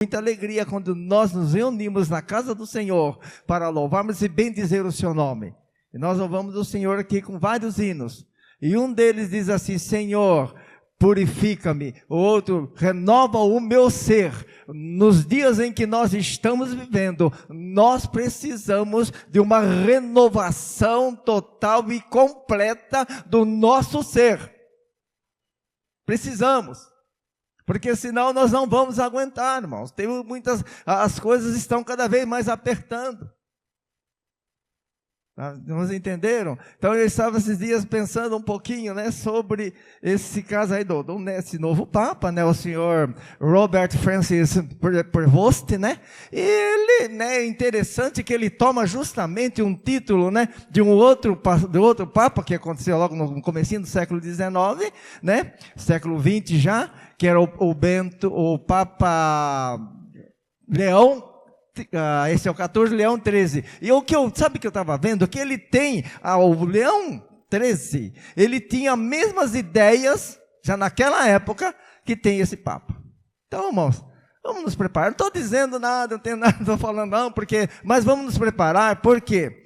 muita alegria quando nós nos reunimos na casa do Senhor para louvarmos e bendizer o seu nome. E nós louvamos o Senhor aqui com vários hinos. E um deles diz assim: Senhor, purifica-me. O outro: renova o meu ser. Nos dias em que nós estamos vivendo, nós precisamos de uma renovação total e completa do nosso ser. Precisamos. Porque senão nós não vamos aguentar, irmãos. As coisas estão cada vez mais apertando. Nos entenderam? Então eu estava esses dias pensando um pouquinho, né, sobre esse caso aí desse novo Papa, né, o senhor Robert Francis Prevost, né? E ele, né, é interessante que ele toma justamente um título, né, de outro Papa que aconteceu logo no comecinho do século XIX, né, século XX já, que era o Papa Leão. Esse é o 14, Leão 13. E sabe o que eu estava vendo? Que ele tem, o Leão 13, ele tinha as mesmas ideias, já naquela época, que tem esse Papa. Então, irmãos, vamos nos preparar. Não estou dizendo nada, não tenho nada, não estou falando não, mas vamos nos preparar, porque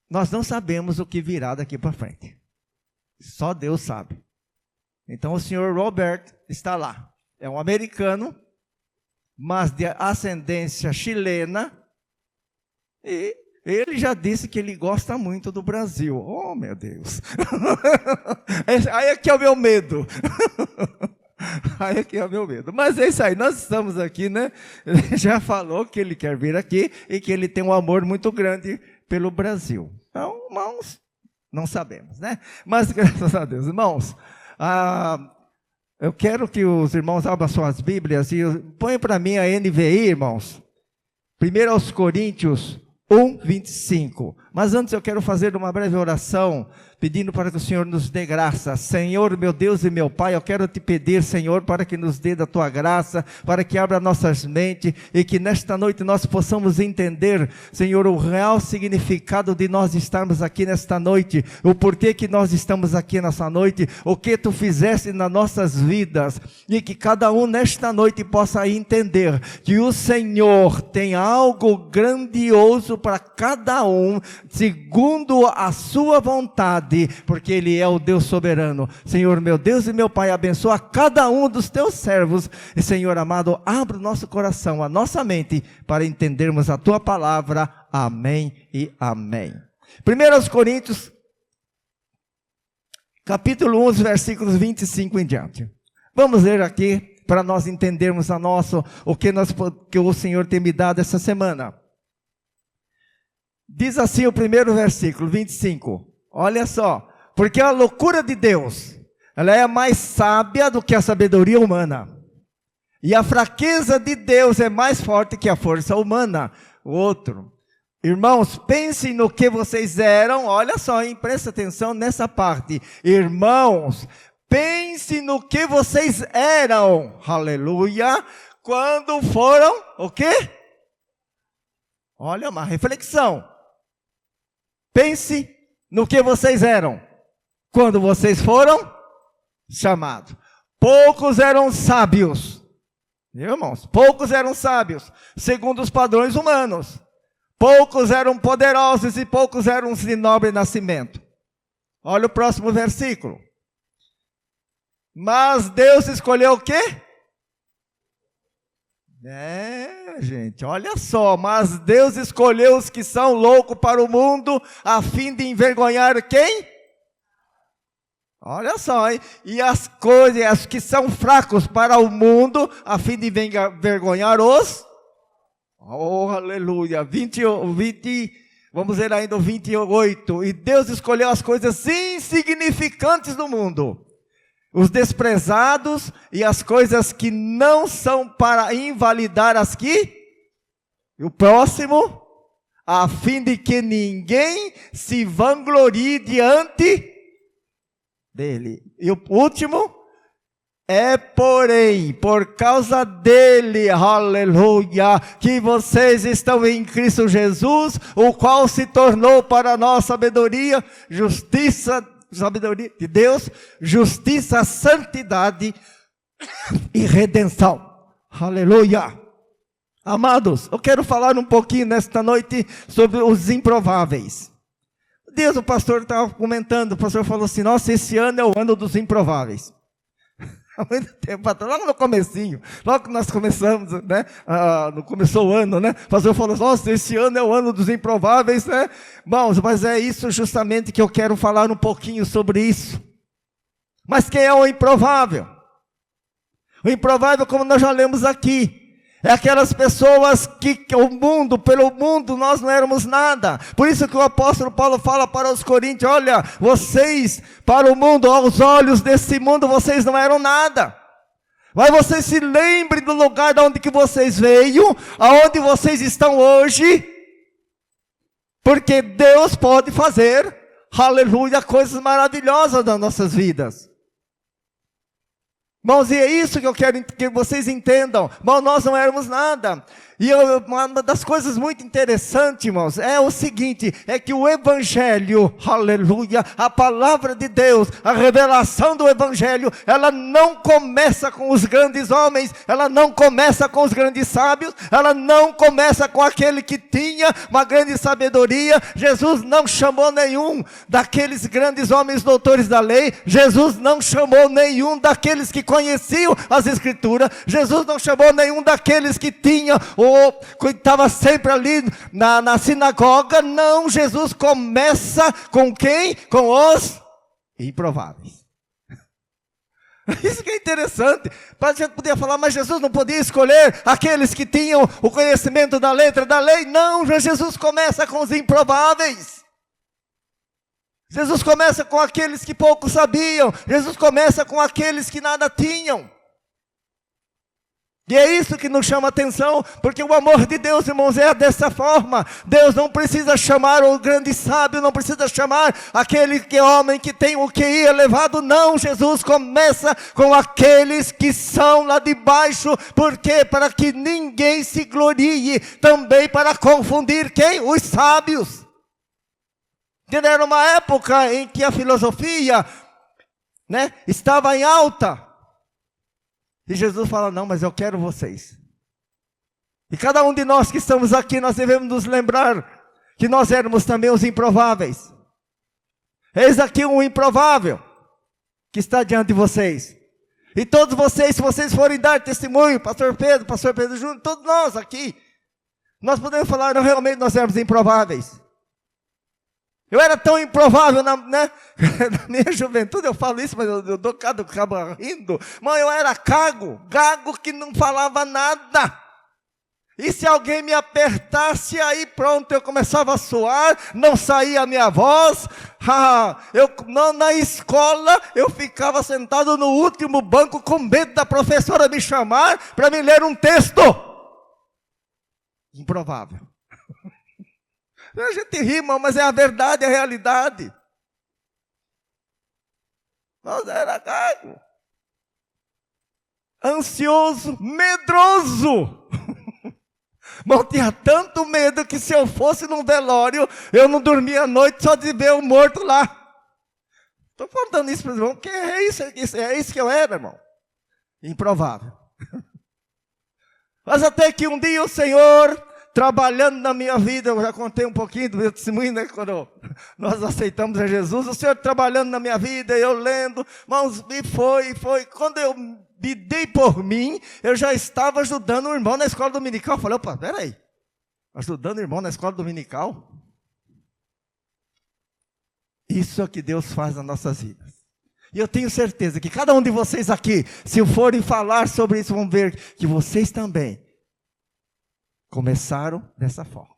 nós não sabemos o que virá daqui para frente. Só Deus sabe. Então, o senhor Robert está lá. É um americano, mas de ascendência chilena, e ele já disse que ele gosta muito do Brasil. Oh, meu Deus! Aí é que é o meu medo. Aí é que é o meu medo. Mas é isso aí, nós estamos aqui, né? Ele já falou que ele quer vir aqui e que ele tem um amor muito grande pelo Brasil. Então, irmãos, não sabemos, né? Mas graças a Deus, irmãos, eu quero que os irmãos abram suas Bíblias e põem para mim a NVI, irmãos. 1 Coríntios 1, 25. Mas antes eu quero fazer uma breve oração, pedindo para que o Senhor nos dê graça. Senhor, meu Deus e meu Pai, eu quero te pedir, Senhor, para que nos dê da tua graça, para que abra nossas mentes e que nesta noite nós possamos entender, Senhor, o real significado de nós estarmos aqui nesta noite, o porquê que nós estamos aqui nessa noite, o que tu fizeste nas nossas vidas, e que cada um nesta noite possa entender que o Senhor tem algo grandioso para cada um, segundo a sua vontade, porque Ele é o Deus soberano. Senhor, meu Deus e meu Pai, abençoa cada um dos teus servos, e Senhor amado, abre o nosso coração, a nossa mente, para entendermos a tua palavra. Amém e amém. 1 Coríntios, capítulo 11, versículos 25 em diante. Vamos ler aqui, para nós entendermos o que o Senhor tem me dado essa semana. Diz assim o primeiro versículo, 25. Olha só. Porque a loucura de Deus, ela é mais sábia do que a sabedoria humana. E a fraqueza de Deus é mais forte que a força humana. O outro. Irmãos, pensem no que vocês eram. Olha só, hein? Presta atenção nessa parte. Irmãos, pensem no que vocês eram. Aleluia. Quando foram, o quê? Olha, uma reflexão. Pense no que vocês eram, quando vocês foram chamados. Poucos eram sábios, viu, irmãos? Poucos eram sábios, segundo os padrões humanos. Poucos eram poderosos e poucos eram de nobre nascimento. Olha o próximo versículo. Mas Deus escolheu o quê? Gente, olha só, mas Deus escolheu os que são loucos para o mundo, a fim de envergonhar quem? Olha só, hein? E as que são fracos para o mundo, a fim de envergonhar os? Oh, aleluia, 20, vamos ver ainda o 28, e Deus escolheu as coisas insignificantes do mundo, os desprezados e as coisas que não são, para invalidar as que? E o próximo, a fim de que ninguém se vanglorie diante dele. E o último, porém, por causa dele, aleluia, que vocês estão em Cristo Jesus, o qual se tornou para nós sabedoria, sabedoria de Deus, justiça, santidade e redenção. Aleluia. Amados, eu quero falar um pouquinho nesta noite sobre os improváveis. Deus, o pastor estava comentando, o pastor falou assim, nossa, esse ano é o ano dos improváveis. Há muito tempo atrás, logo no comecinho, logo que nós começamos, né, começou o ano, né, o pastor falou, nossa, esse ano é o ano dos improváveis, né, bom, mas é isso justamente que eu quero falar um pouquinho sobre isso. Mas quem é o improvável? O improvável, como nós já lemos aqui, é aquelas pessoas que pelo mundo nós não éramos nada. Por isso que o apóstolo Paulo fala para os coríntios, olha, vocês para o mundo, aos olhos desse mundo, vocês não eram nada. Mas vocês se lembrem do lugar de onde que vocês veio, aonde vocês estão hoje, porque Deus pode fazer, aleluia, coisas maravilhosas nas nossas vidas. Irmãos, e é isso que eu quero que vocês entendam. Irmãos, nós não éramos nada. E uma das coisas muito interessantes, irmãos, é o seguinte, é que o Evangelho, aleluia, a palavra de Deus, a revelação do Evangelho, ela não começa com os grandes homens, ela não começa com os grandes sábios, ela não começa com aquele que tinha uma grande sabedoria. Jesus não chamou nenhum daqueles grandes homens doutores da lei, Jesus não chamou nenhum daqueles que conheciam as Escrituras, Jesus não chamou nenhum daqueles que tinham que estava sempre ali na sinagoga. Não, Jesus começa com quem? Com os improváveis. Isso que é interessante. A gente podia falar, mas Jesus não podia escolher aqueles que tinham o conhecimento da letra da lei. Não, Jesus começa com os improváveis. Jesus começa com aqueles que pouco sabiam. Jesus começa com aqueles que nada tinham. E é isso que nos chama a atenção, porque o amor de Deus, irmãos, é dessa forma. Deus não precisa chamar o grande sábio, não precisa chamar aquele homem que tem o QI elevado, não. Jesus começa com aqueles que são lá de baixo. Por quê? Para que ninguém se glorie, também para confundir quem? Os sábios. Era uma época em que a filosofia, né, estava em alta. E Jesus fala, não, mas eu quero vocês. E cada um de nós que estamos aqui, nós devemos nos lembrar que nós éramos também os improváveis. Eis aqui um improvável que está diante de vocês. E todos vocês, se vocês forem dar testemunho, pastor Pedro Júnior, todos nós aqui, nós podemos falar, não, realmente nós éramos improváveis. Eu era tão improvável, na minha juventude, eu falo isso, mas eu dou cada cabo rindo. Mas eu era gago que não falava nada. E se alguém me apertasse, aí pronto, eu começava a suar, não saía a minha voz. Na escola, eu ficava sentado no último banco com medo da professora me chamar para me ler um texto. Improvável. A gente ri, irmão, mas é a verdade, é a realidade. Nós era gago, ansioso, medroso. Mas eu tinha tanto medo que se eu fosse num velório, eu não dormia à noite só de ver o morto lá. Estou contando isso para os irmãos, porque é isso que eu era, irmão. Improvável. Mas até que um dia o Senhor, trabalhando na minha vida, eu já contei um pouquinho do meu testemunho, né, quando nós aceitamos a Jesus, o Senhor trabalhando na minha vida, eu lendo, irmãos, e foi, quando eu me dei por mim, eu já estava ajudando o irmão na escola dominical. Eu falei, opa, peraí, ajudando o irmão na escola dominical? Isso é o que Deus faz nas nossas vidas. E eu tenho certeza que cada um de vocês aqui, se forem falar sobre isso, vão ver que vocês também começaram dessa forma.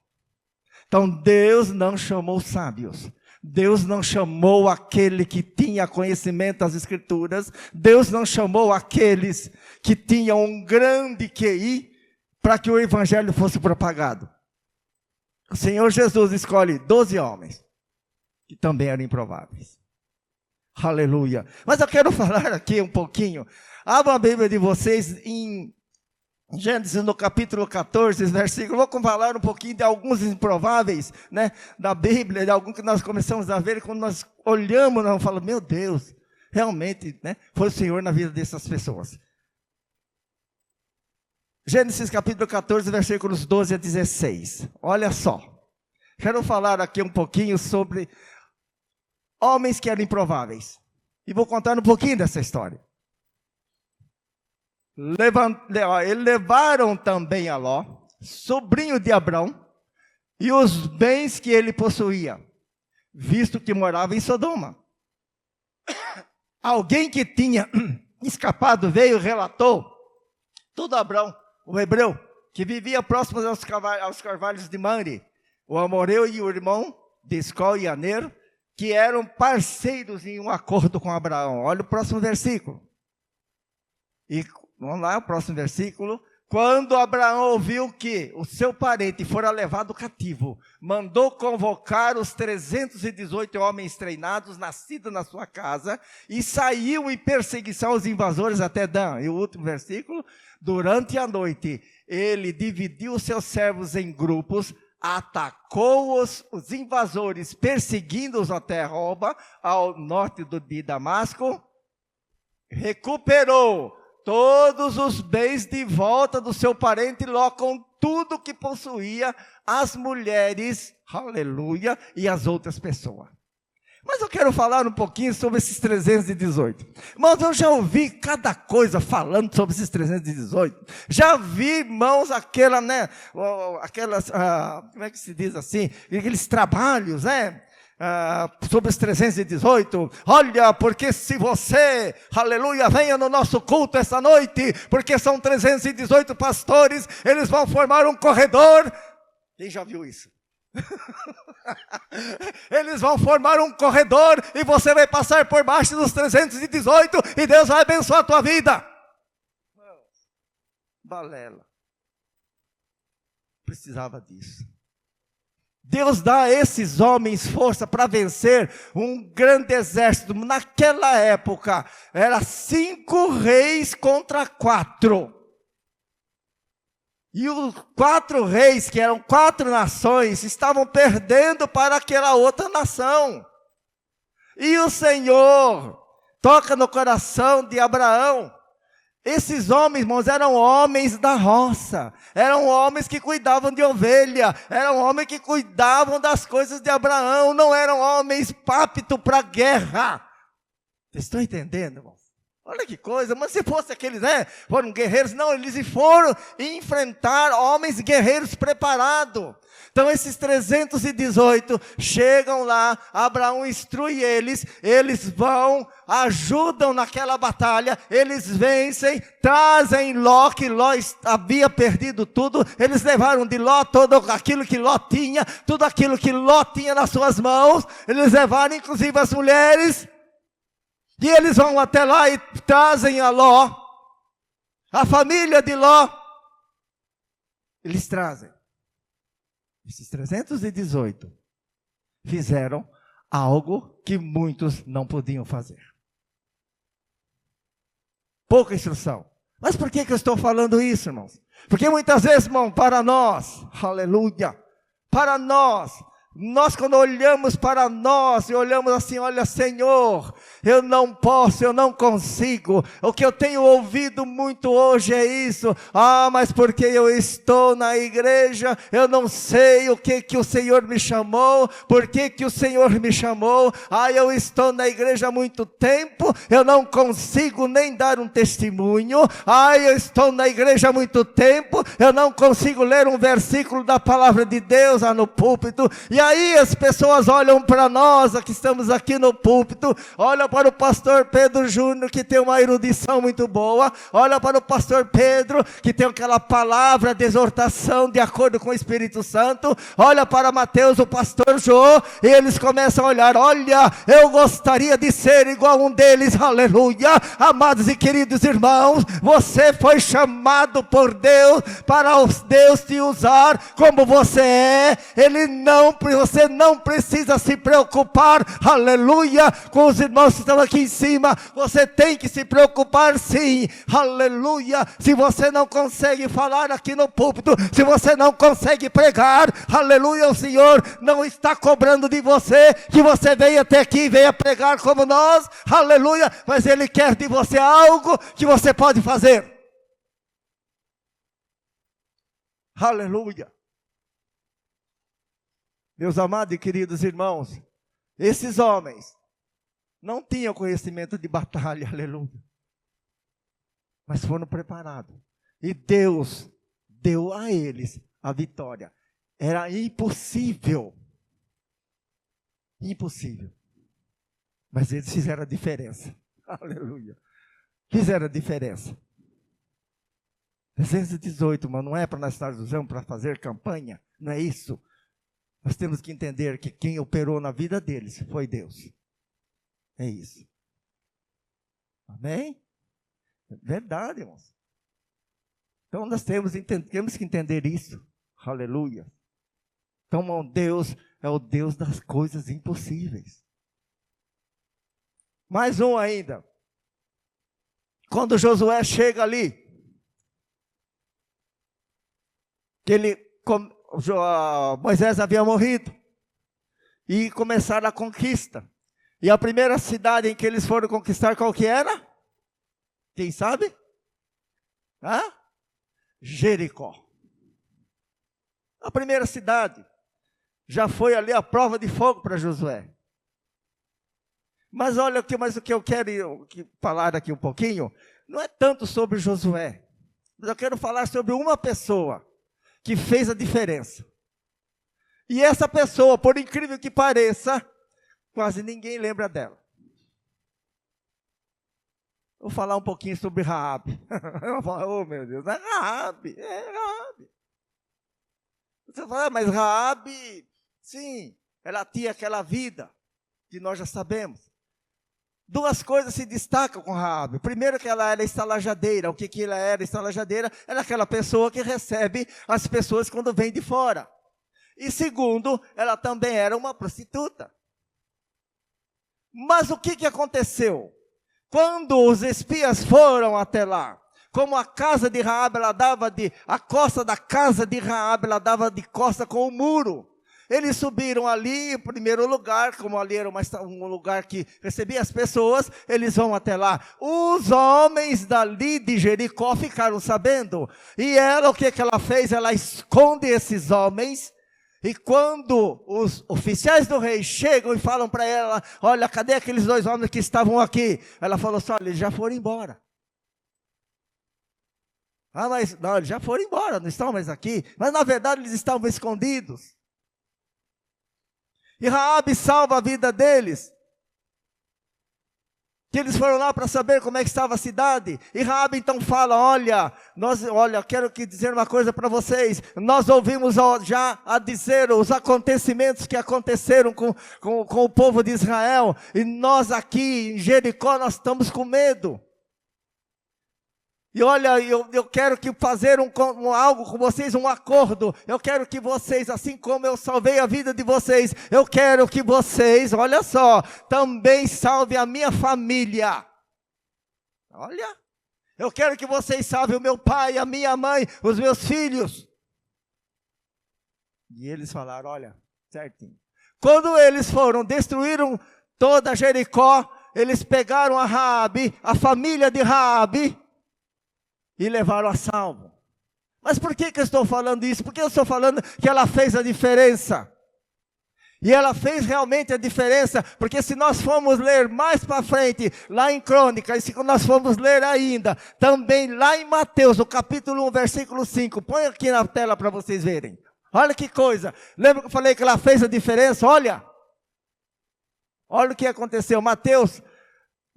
Então Deus não chamou sábios, Deus não chamou aquele que tinha conhecimento das Escrituras, Deus não chamou aqueles que tinham um grande QI para que o Evangelho fosse propagado. O Senhor Jesus escolhe 12 homens, que também eram improváveis. Aleluia. Mas eu quero falar aqui um pouquinho. Abra a Bíblia de vocês em Gênesis, no capítulo 14, versículo, vou falar um pouquinho de alguns improváveis, né, da Bíblia, de alguns que nós começamos a ver, quando nós olhamos, nós falamos, meu Deus, realmente, né, foi o Senhor na vida dessas pessoas. Gênesis capítulo 14, versículos 12 a 16. Olha só. Quero falar aqui um pouquinho sobre homens que eram improváveis. E vou contar um pouquinho dessa história. Levaram também a Ló, sobrinho de Abrão, e os bens que ele possuía, visto que morava em Sodoma. Alguém que tinha escapado veio e relatou tudo a Abrão, o hebreu, que vivia próximo aos carvalhos de Mamre, o amoreu e o irmão de Escol e Aner, que eram parceiros em um acordo com Abraão. Olha o próximo versículo. E vamos lá, o próximo versículo. Quando Abraão ouviu que o seu parente fora levado cativo, mandou convocar os 318 homens treinados, nascidos na sua casa, e saiu em perseguição aos invasores até Dan. E o último versículo. Durante a noite, ele dividiu os seus servos em grupos, atacou os invasores, perseguindo-os até Roba, ao norte de Damasco, recuperou todos os bens de volta do seu parente Ló, com tudo que possuía, as mulheres, aleluia, e as outras pessoas. Mas eu quero falar um pouquinho sobre esses 318. Irmãos, eu já ouvi cada coisa falando sobre esses 318. Já vi, irmãos, como é que se diz assim? Aqueles trabalhos, né? Sobre os 318, olha, porque se você, aleluia, venha no nosso culto essa noite, porque são 318 pastores, eles vão formar um corredor. Quem já viu isso? Eles vão formar um corredor e você vai passar por baixo dos 318 e Deus vai abençoar a tua vida. Balela. Precisava disso. Deus dá a esses homens força para vencer um grande exército. Naquela época, era 5 reis contra 4. E os 4 reis, que eram 4 nações, estavam perdendo para aquela outra nação. E o Senhor toca no coração de Abraão. Esses homens, irmãos, eram homens da roça, eram homens que cuidavam de ovelha, eram homens que cuidavam das coisas de Abraão, não eram homens aptos para a guerra. Vocês estão entendendo, irmãos? Olha que coisa, mas se fosse aqueles, foram guerreiros, não, eles foram enfrentar homens guerreiros preparados. Então esses 318 chegam lá, Abraão instrui eles vão, ajudam naquela batalha, eles vencem, trazem Ló, que Ló havia perdido tudo, eles levaram de Ló tudo aquilo que Ló tinha, tudo aquilo que Ló tinha nas suas mãos, eles levaram inclusive as mulheres, e eles vão até lá e trazem a Ló, a família de Ló, eles trazem. Esses 318 fizeram algo que muitos não podiam fazer. Pouca instrução. Mas por que eu estou falando isso, irmãos? Porque muitas vezes, irmão, para nós, aleluia, para nós quando olhamos para nós e olhamos assim, olha, Senhor, eu não posso, eu não consigo, o que eu tenho ouvido muito hoje é isso, mas porque eu estou na igreja, eu não sei o que o Senhor me chamou, por que o Senhor me chamou, eu estou na igreja há muito tempo, eu não consigo nem dar um testemunho, eu estou na igreja há muito tempo, eu não consigo ler um versículo da palavra de Deus no púlpito, e aí as pessoas olham para nós, que estamos aqui no púlpito, olham para o pastor Pedro Júnior, que tem uma erudição muito boa, olha para o pastor Pedro, que tem aquela palavra de exortação de acordo com o Espírito Santo, olha para Mateus, o pastor Jô, e eles começam a olhar, olha, eu gostaria de ser igual um deles, aleluia, amados e queridos irmãos, você foi chamado por Deus, para Deus te usar como você é, você não precisa se preocupar, aleluia, com os irmãos que estão aqui em cima, você tem que se preocupar sim, aleluia, se você não consegue falar aqui no púlpito, se você não consegue pregar, aleluia, o Senhor não está cobrando de você, que você veio até aqui, veio pregar como nós, aleluia, mas Ele quer de você algo que você pode fazer. Aleluia. Meus amados e queridos irmãos, esses homens não tinham conhecimento de batalha, aleluia. Mas foram preparados. E Deus deu a eles a vitória. Era impossível. Impossível. Mas eles fizeram a diferença. Aleluia. Fizeram a diferença. 318, mas não é para nós estarmos usando para fazer campanha. Não é isso. Nós temos que entender que quem operou na vida deles foi Deus. É isso. Amém? É verdade, irmãos. Então nós temos que entender isso. Aleluia. Então Deus é o Deus das coisas impossíveis. Mais um ainda. Quando Josué chega ali, Moisés havia morrido, e começaram a conquista. E a primeira cidade em que eles foram conquistar, qual que era? Quem sabe? Jericó. A primeira cidade. Já foi ali a prova de fogo para Josué. Mas olha, o que eu quero falar aqui um pouquinho, não é tanto sobre Josué, mas eu quero falar sobre uma pessoa que fez a diferença. E essa pessoa, por incrível que pareça, quase ninguém lembra dela. Vou falar um pouquinho sobre Raabe. Eu falo, oh meu Deus, é Raabe. Você fala, mas Raabe, sim, ela tinha aquela vida que nós já sabemos. Duas coisas se destacam com Raabe. Primeiro, que ela era estalajadeira. O que ela era estalajadeira? Era aquela pessoa que recebe as pessoas quando vêm de fora. E segundo, ela também era uma prostituta. Mas o que aconteceu? Quando os espias foram até lá, como a casa de Raabe, a costa da casa de Raabe, ela dava de costa com o muro. Eles subiram ali, em primeiro lugar, como ali era um lugar que recebia as pessoas, eles vão até lá. Os homens dali de Jericó ficaram sabendo. E ela, o que ela fez? Ela esconde esses homens. E quando os oficiais do rei chegam e falam para ela, olha, cadê aqueles dois homens que estavam aqui? Ela falou assim, olha, eles já foram embora. Mas não, eles já foram embora, não estão mais aqui. Mas na verdade eles estavam escondidos. E Raabe salva a vida deles. Que eles foram lá para saber como é que estava a cidade. E Raabe então fala, olha, quero dizer uma coisa para vocês. Nós ouvimos já a dizer os acontecimentos que aconteceram com o povo de Israel. E nós aqui em Jericó, nós estamos com medo. E olha, eu quero fazer algo com vocês, um acordo. Eu quero que vocês, assim como eu salvei a vida de vocês, eu quero que vocês, olha só, também salvem a minha família. Olha, eu quero que vocês salvem o meu pai, a minha mãe, os meus filhos. E eles falaram, olha, certinho. Quando eles destruíram toda Jericó, eles pegaram a Raabe, a família de Raabe, e levaram a salvo. Mas por que eu estou falando isso? Porque eu estou falando que ela fez a diferença. E ela fez realmente a diferença, porque se nós formos ler mais para frente, lá em Crônicas, e se nós formos ler ainda, também lá em Mateus, no capítulo 1, versículo 5, põe aqui na tela para vocês verem. Olha que coisa, lembra que eu falei que ela fez a diferença? Olha o que aconteceu, Mateus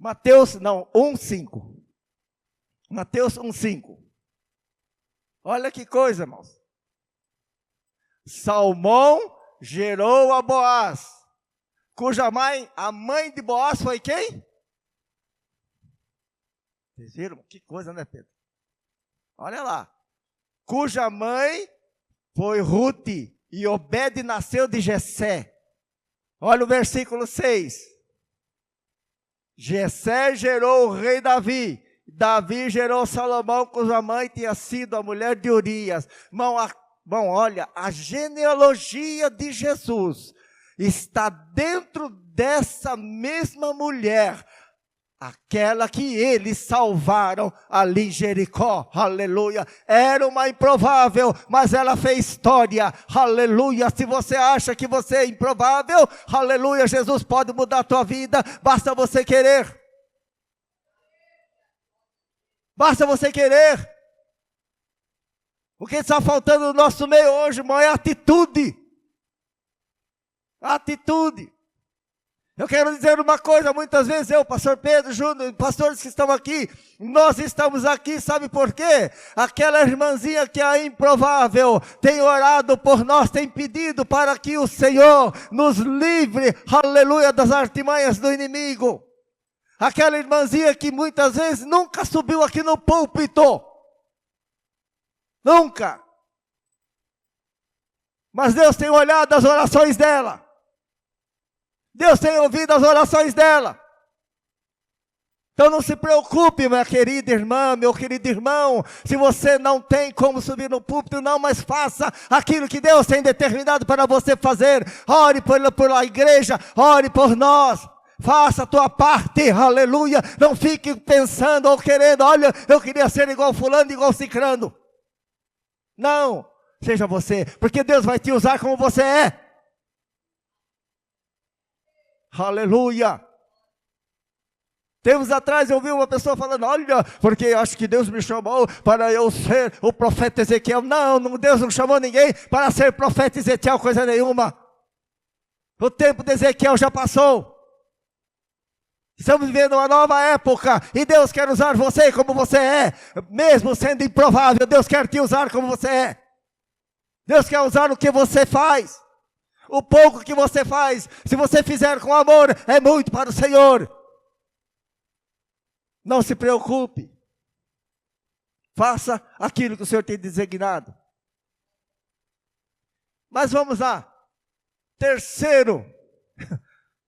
1:5. Mateus 1:5. Olha que coisa, irmãos. Salmão gerou a Boaz, cuja a mãe de Boaz foi quem? Vocês viram? Que coisa, né, Pedro? Olha lá. Cuja mãe foi Rute, e Obed nasceu de Jessé. Olha o versículo 6. Jessé gerou o rei Davi. Davi gerou Salomão, cuja mãe tinha sido a mulher de Urias. Bom, olha, a genealogia de Jesus está dentro dessa mesma mulher. Aquela que eles salvaram ali em Jericó, aleluia, era uma improvável, mas ela fez história, aleluia. Se você acha que você é improvável, aleluia, Jesus pode mudar a tua vida, basta você querer. Basta você querer. O que está faltando no nosso meio hoje, irmão, é atitude. Atitude. Eu quero dizer uma coisa, muitas vezes eu, pastor Pedro, Júnior, pastores que estão aqui, nós estamos aqui, sabe por quê? Aquela irmãzinha que é improvável, tem orado por nós, tem pedido para que o Senhor nos livre, aleluia, das artimanhas do inimigo. Aquela irmãzinha que muitas vezes nunca subiu aqui no púlpito, nunca. Mas Deus tem olhado as orações dela. Deus tem ouvido as orações dela. Então não se preocupe, minha querida irmã, meu querido irmão, se você não tem como subir no púlpito, não, mas faça aquilo que Deus tem determinado para você fazer. Ore pela igreja, ore por nós. Faça a tua parte, aleluia. Não fique pensando ou querendo, olha, eu queria ser igual fulano, igual cicrano. Não, seja você, porque Deus vai te usar como você é. Aleluia. Tempos atrás eu vi uma pessoa falando, olha, porque acho que Deus me chamou para eu ser o profeta Ezequiel. Não, Deus não chamou ninguém para ser profeta Ezequiel, coisa nenhuma. O tempo de Ezequiel já passou. Estamos vivendo uma nova época, e Deus quer usar você como você é, mesmo sendo improvável. Deus quer te usar como você é. Deus quer usar o que você faz. O pouco que você faz, se você fizer com amor, é muito para o Senhor. Não se preocupe. Faça aquilo que o Senhor tem designado. Mas vamos lá. Terceiro,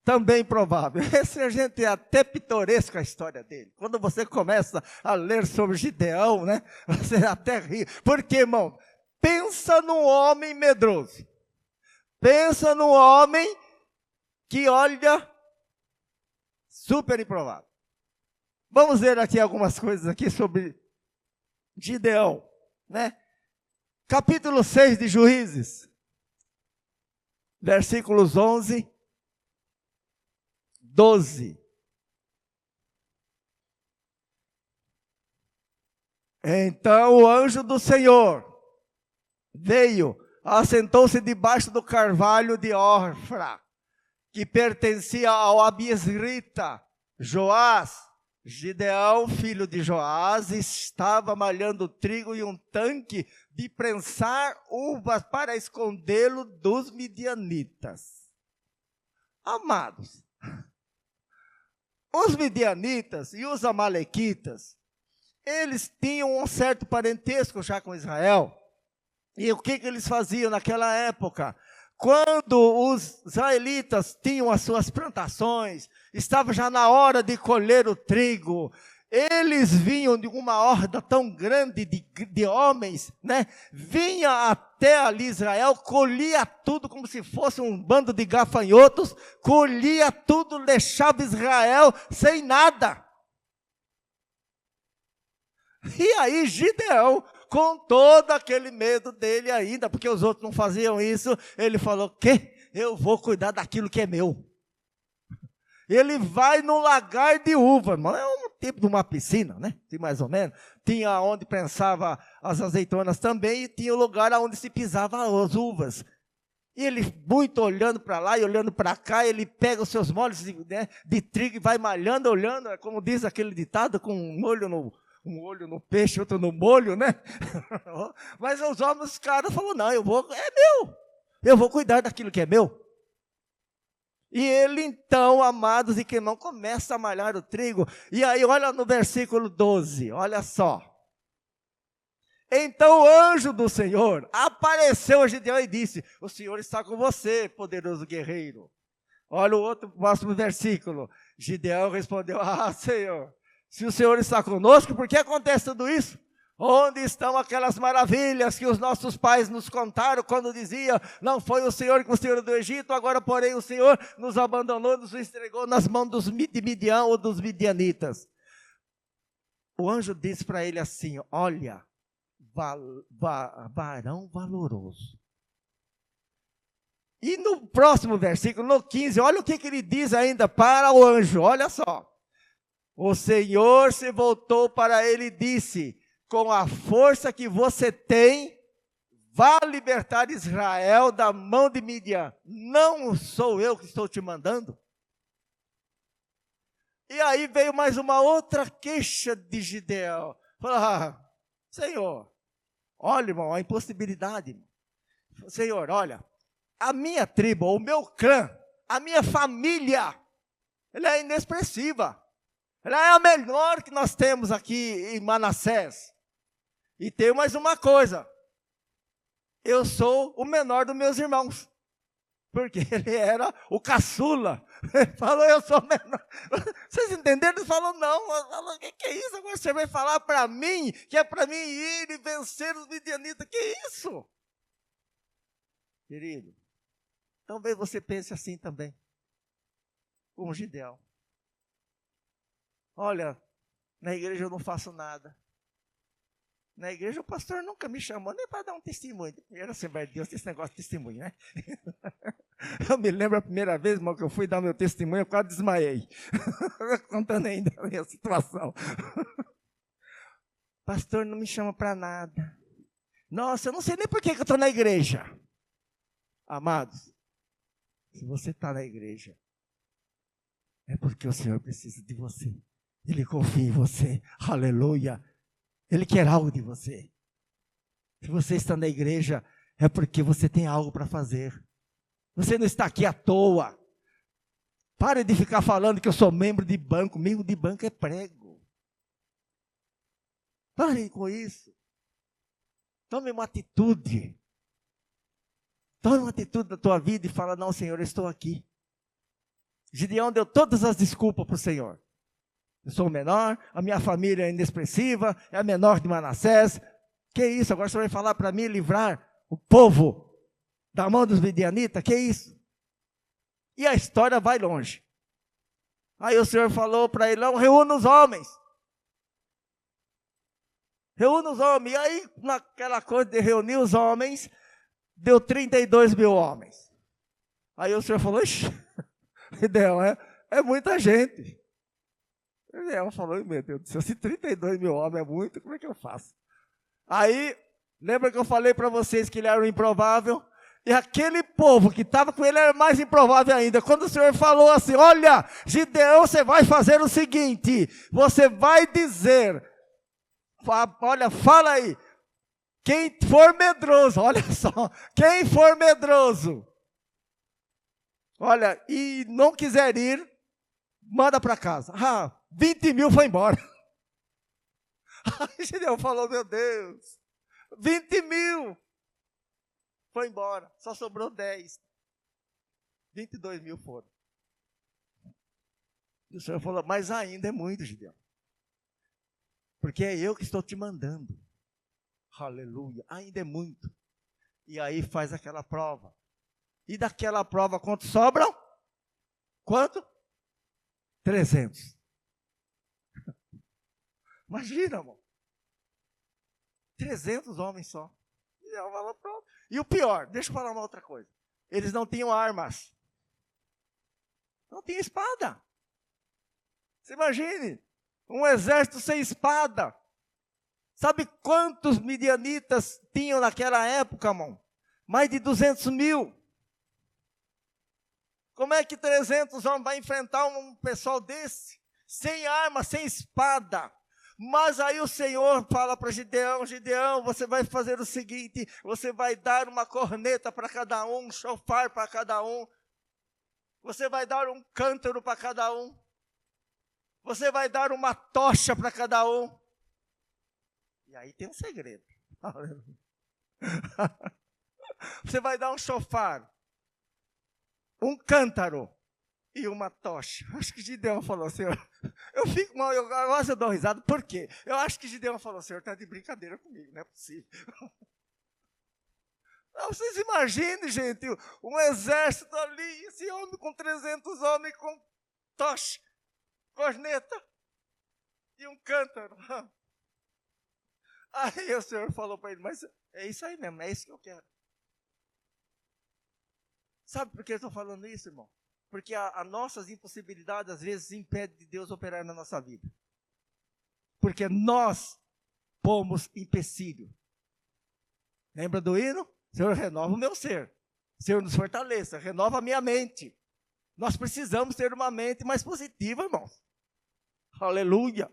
também provável. Esse a gente é até pitoresco a história dele. Quando você começa a ler sobre Gideão, né? Você até ri. Por quê, irmão? Pensa num homem medroso. Pensa num homem que, olha, super improvável. Vamos ver aqui algumas coisas aqui sobre Gideão, né? Capítulo 6 de Juízes, versículos 11, 12. Então o anjo do Senhor veio, assentou-se debaixo do carvalho de Ofra, que pertencia ao abiezrita Joás. Gideão, filho de Joás, estava malhando trigo em um tanque de prensar uvas para escondê-lo dos midianitas. Amados, os midianitas e os amalequitas, eles tinham um certo parentesco já com Israel. E o que eles faziam naquela época? Quando os israelitas tinham as suas plantações, estava já na hora de colher o trigo, eles vinham de uma horda tão grande de homens, né? Vinha até ali Israel, colhia tudo como se fosse um bando de gafanhotos, colhia tudo, deixava Israel sem nada. E aí Gideão, com todo aquele medo dele ainda, porque os outros não faziam isso, ele falou, que eu vou cuidar daquilo que é meu. Ele vai no lagar de uva, é um tipo de uma piscina, né? Mais ou menos. Tinha onde prensava as azeitonas também, e tinha o lugar onde se pisava as uvas. E ele, muito olhando para lá e olhando para cá, ele pega os seus molhos de trigo e vai malhando, olhando, como diz aquele ditado, com um olho no peixe, outro no molho, né? Mas os homens, os caras falaram, não, é meu. Eu vou cuidar daquilo que é meu. E ele então, amados e que não, começa a malhar o trigo. E aí olha no versículo 12, olha só. Então o anjo do Senhor apareceu a Gideão e disse, o Senhor está com você, poderoso guerreiro. Olha o outro próximo versículo. Gideão respondeu, Senhor, se o Senhor está conosco, por que acontece tudo isso? Onde estão aquelas maravilhas que os nossos pais nos contaram quando dizia, não foi o Senhor que nos tirou do Egito, agora porém o Senhor nos abandonou, nos entregou nas mãos de Midian ou dos midianitas. O anjo disse para ele assim, olha, varão valoroso. E no próximo versículo, no 15, olha o que ele diz ainda para o anjo, olha só. O Senhor se voltou para ele e disse, com a força que você tem, vá libertar Israel da mão de Midian. Não sou eu que estou te mandando? E aí veio mais uma outra queixa de Gideão. Falou, Senhor, olha, irmão, a impossibilidade. Senhor, olha, a minha tribo, o meu clã, a minha família, ela é inexpressiva. Ela é a melhor que nós temos aqui em Manassés. E tem mais uma coisa, eu sou o menor dos meus irmãos, porque ele era o caçula, ele falou, eu sou o menor, vocês entenderam? Ele falou, não, falou, o que é isso? Agora você vai falar para mim, que é para mim ir e vencer os midianitas, que isso? Querido, talvez você pense assim também, como Gideão. Olha, na igreja eu não faço nada. Na igreja o pastor nunca me chamou nem para dar um testemunho. Era Assembleia de Deus, esse negócio de testemunho, né? Eu me lembro a primeira vez, irmão, que eu fui dar meu testemunho, eu quase desmaiei. Contando ainda a minha situação. Pastor não me chama para nada. Nossa, eu não sei nem por que eu estou na igreja. Amados, se você está na igreja, é porque o Senhor precisa de você. Ele confia em você. Aleluia. Ele quer algo de você. Se você está na igreja, é porque você tem algo para fazer. Você não está aqui à toa. Pare de ficar falando que eu sou membro de banco. Membro de banco é prego. Pare com isso. Tome uma atitude. Tome uma atitude da tua vida e fala, não, Senhor, eu estou aqui. Gideão deu todas as desculpas para o Senhor. Eu sou o menor, a minha família é inexpressiva, é a menor de Manassés. Que isso? Agora você vai falar para mim livrar o povo da mão dos midianitas? Que isso? E a história vai longe. Aí o Senhor falou para ele, não, reúna os homens. Reúna os homens. E aí, naquela coisa de reunir os homens, deu 32 mil homens. Aí o Senhor falou, ixi, Gideão, é muita gente. Gideão falou, meu Deus do céu, se 32 mil homens é muito, como é que eu faço? Aí, lembra que eu falei para vocês que ele era o improvável? E aquele povo que estava com ele era mais improvável ainda. Quando o Senhor falou assim, olha, Gideão, você vai fazer o seguinte, você vai dizer, olha, fala aí, quem for medroso, olha só, quem for medroso, olha, e não quiser ir, manda para casa. 20 mil foi embora. Aí Gideão falou, meu Deus, 20 mil foi embora, só sobrou 10. 22 mil foram. E o Senhor falou, mas ainda é muito, Gideão. Porque é eu que estou te mandando. Aleluia, ainda é muito. E aí faz aquela prova. E daquela prova, quantos sobram? Quanto? 300. Imagina, irmão. 300 homens só. E o pior, deixa eu falar uma outra coisa. Eles não tinham armas. Não tinha espada. Você imagine, um exército sem espada. Sabe quantos midianitas tinham naquela época, irmão? Mais de 200 mil. Como é que 300 homens vai enfrentar um pessoal desse? Sem arma, sem espada. Mas aí o Senhor fala para Gideão, Gideão, você vai fazer o seguinte, você vai dar uma corneta para cada um, um chofar para cada um. Você vai dar um cântaro para cada um. Você vai dar uma tocha para cada um. E aí tem um segredo. Você vai dar um chofar, um cântaro e uma tocha. Acho que Gideão falou, Senhor, Eu fico mal, eu dou risada. Por quê? Eu acho que Gideão falou, Senhor, está de brincadeira comigo, não é possível. Não, vocês imaginem, gente, um exército ali, esse homem com 300 homens com tocha, corneta e um cântaro. Aí o Senhor falou para ele, mas é isso aí mesmo, é isso que eu quero. Sabe por que eu estou falando isso, irmão? Porque as nossas impossibilidades, às vezes, impedem de Deus operar na nossa vida. Porque nós pomos empecilho. Lembra do hino? Senhor, renova o meu ser. Senhor, nos fortaleça, renova a minha mente. Nós precisamos ter uma mente mais positiva, irmãos. Aleluia.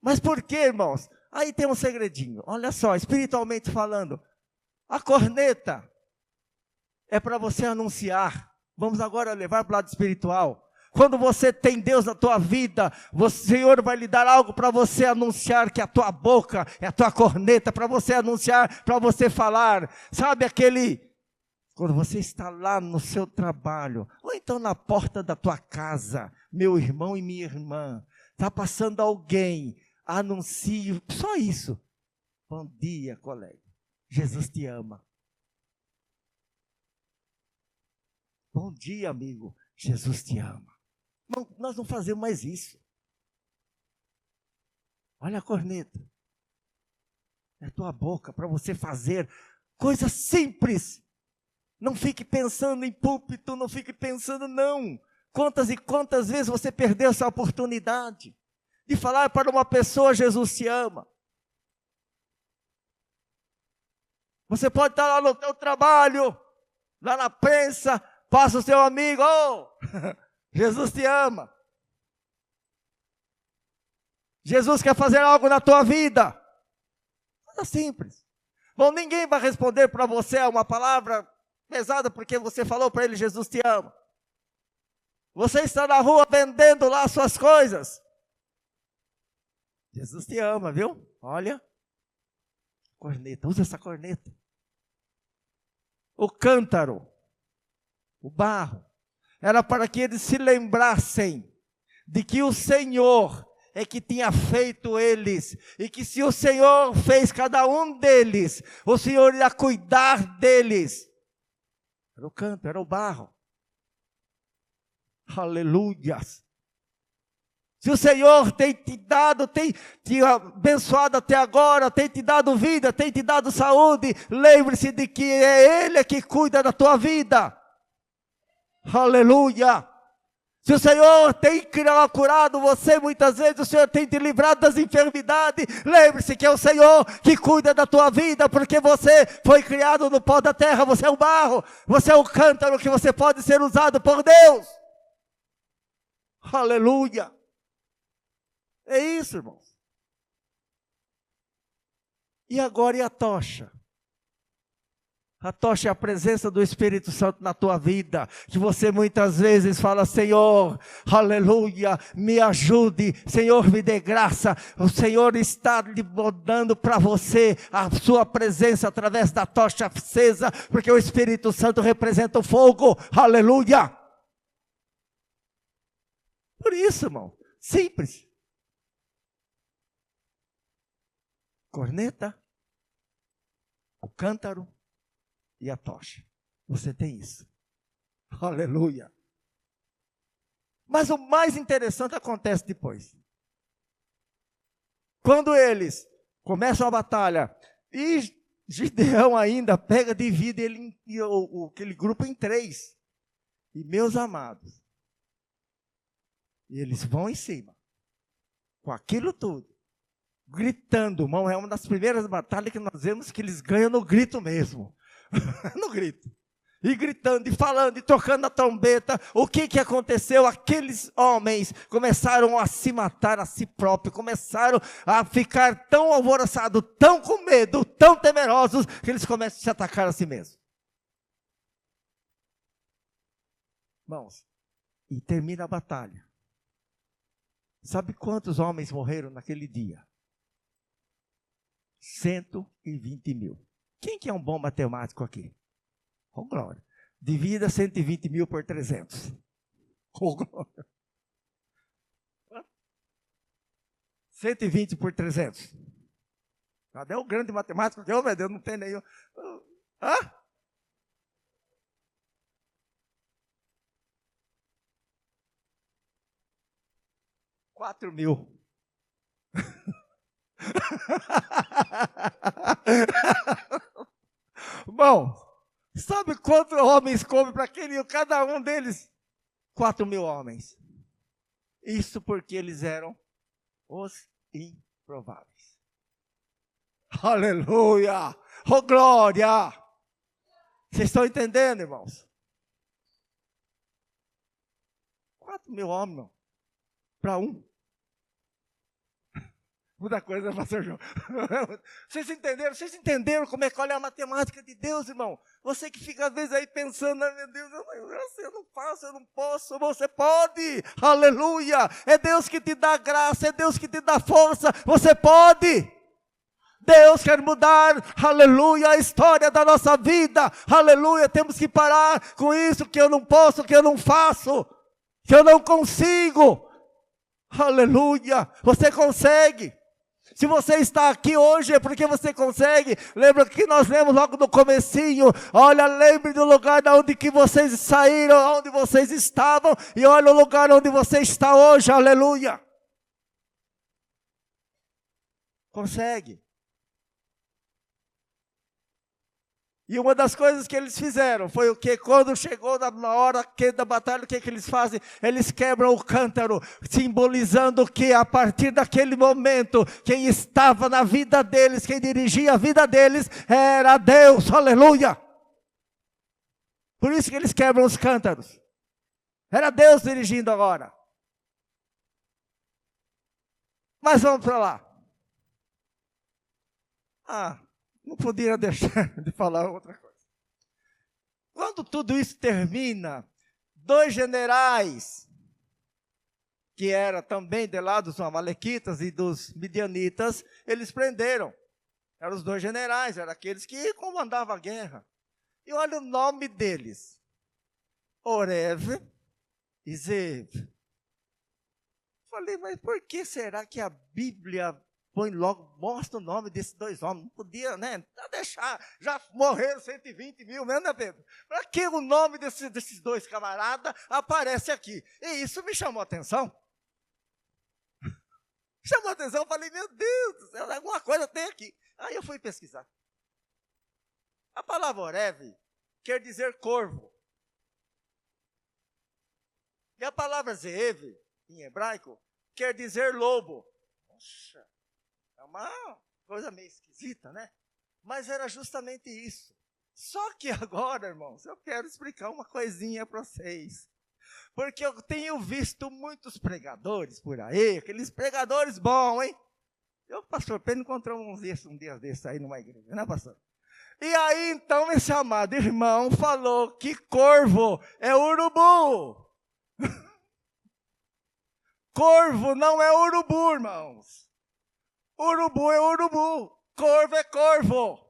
Mas por quê, irmãos? Aí tem um segredinho. Olha só, espiritualmente falando. A corneta é para você anunciar. Vamos agora levar para o lado espiritual. Quando você tem Deus na tua vida, o Senhor vai lhe dar algo para você anunciar, que a tua boca é a tua corneta, para você anunciar, para você falar. Sabe quando você está lá no seu trabalho, ou então na porta da tua casa, meu irmão e minha irmã, está passando alguém, anuncie, só isso. Bom dia, colega, Jesus te ama. Bom dia, amigo, Jesus te ama. Não, nós não fazemos mais isso. Olha a corneta. É a tua boca para você fazer coisas simples. Não fique pensando em púlpito, não fique pensando, não. Quantas e quantas vezes você perdeu essa oportunidade de falar para uma pessoa, Jesus te ama. Você pode estar lá no teu trabalho, lá na prensa, passa o seu amigo, oh, Jesus te ama. Jesus quer fazer algo na tua vida. Coisa simples. Bom, ninguém vai responder para você uma palavra pesada porque você falou para ele, Jesus te ama. Você está na rua vendendo lá suas coisas. Jesus te ama, viu? Olha. Corneta, usa essa corneta. O cântaro, o barro, era para que eles se lembrassem de que o Senhor é que tinha feito eles, e que se o Senhor fez cada um deles, o Senhor ia cuidar deles. Era o cântaro, era o barro. Aleluias. Se o Senhor tem te dado, tem te abençoado até agora, tem te dado vida, tem te dado saúde, lembre-se de que é Ele que cuida da tua vida. Aleluia. Se o Senhor tem curado você muitas vezes, o Senhor tem te livrado das enfermidades, lembre-se que é o Senhor que cuida da tua vida, porque você foi criado no pó da terra, você é o barro, você é o cântaro que você pode ser usado por Deus. Aleluia. É isso, irmãos. E agora, e a tocha? A tocha é a presença do Espírito Santo na tua vida, que você muitas vezes fala, Senhor, aleluia, me ajude, Senhor, me dê graça. O Senhor está lhe dando para você a sua presença através da tocha acesa, porque o Espírito Santo representa o fogo, aleluia. Por isso, irmão, simples. Corneta, o cântaro e a tocha. Você tem isso. Aleluia. Mas o mais interessante acontece depois. Quando eles começam a batalha, e Gideão ainda pega, divide aquele grupo em 3. E meus amados, eles vão em cima, com aquilo tudo. Gritando, irmão, é uma das primeiras batalhas que nós vemos que eles ganham no grito mesmo. No grito. E gritando, e falando, e tocando a trombeta. O que aconteceu? Aqueles homens começaram a se matar a si próprios, começaram a ficar tão alvoroçados, tão com medo, tão temerosos, que eles começam a se atacar a si mesmos. Irmãos, e termina a batalha. Sabe quantos homens morreram naquele dia? 120 mil. Quem que é um bom matemático aqui? Oh, glória. Divida 120 mil por 300. Oh, glória. 120 por 300. Cadê o grande matemático que eu, meu Deus, não tem nenhum. Hã? 4.000. Bom, sabe quantos homens comem para aquele? Cada um deles, 4.000 homens. Isso porque eles eram os improváveis. Aleluia! Oh, glória! Vocês estão entendendo, irmãos? 4.000 homens para um. Muita coisa, pastor João. Vocês entenderam como é que olha a matemática de Deus, irmão? Você que fica às vezes aí pensando, meu Deus, eu não faço, eu não posso, você pode, aleluia, é Deus que te dá graça, é Deus que te dá força, você pode. Deus quer mudar, aleluia, a história da nossa vida, aleluia, temos que parar com isso que eu não posso, que eu não faço, que eu não consigo, aleluia, você consegue. Se você está aqui hoje é porque você consegue. Lembra que nós lemos logo no comecinho. Olha, lembre do lugar de onde que vocês saíram, onde vocês estavam. E olha o lugar onde você está hoje. Aleluia. Consegue. E uma das coisas que eles fizeram foi o que? Quando chegou na hora da batalha, o que eles fazem? Eles quebram o cântaro, simbolizando que a partir daquele momento, quem estava na vida deles, quem dirigia a vida deles, era Deus, aleluia. Por isso que eles quebram os cântaros. Era Deus dirigindo agora. Mas vamos para lá. Não podia deixar de falar outra coisa. Quando tudo isso termina, 2 generais, que eram também de lá dos amalequitas e dos midianitas, eles prenderam. Eram os 2 generais, eram aqueles que comandavam a guerra. E olha o nome deles. Oreb e Zeeb. Falei, mas por que será que a Bíblia põe logo, mostra o nome desses 2 homens? Não podia, né? Deixar, já morreram 120 mil mesmo, né, Pedro? Para que o nome desses 2 camaradas aparece aqui? E isso me chamou a atenção. Chamou a atenção, eu falei, meu Deus do céu, alguma coisa tem aqui. Aí eu fui pesquisar. A palavra Oreb quer dizer corvo. E a palavra Zeev, em hebraico, quer dizer lobo. Nossa, é uma coisa meio esquisita, né? Mas era justamente isso. Só que agora, irmãos, eu quero explicar uma coisinha para vocês. Porque eu tenho visto muitos pregadores por aí, aqueles pregadores bons, hein? O pastor Pedro encontrou um dia desses aí numa igreja, né, pastor? E aí, então, esse amado irmão falou que corvo é urubu. Corvo não é urubu, irmãos. Urubu é urubu. Corvo é corvo.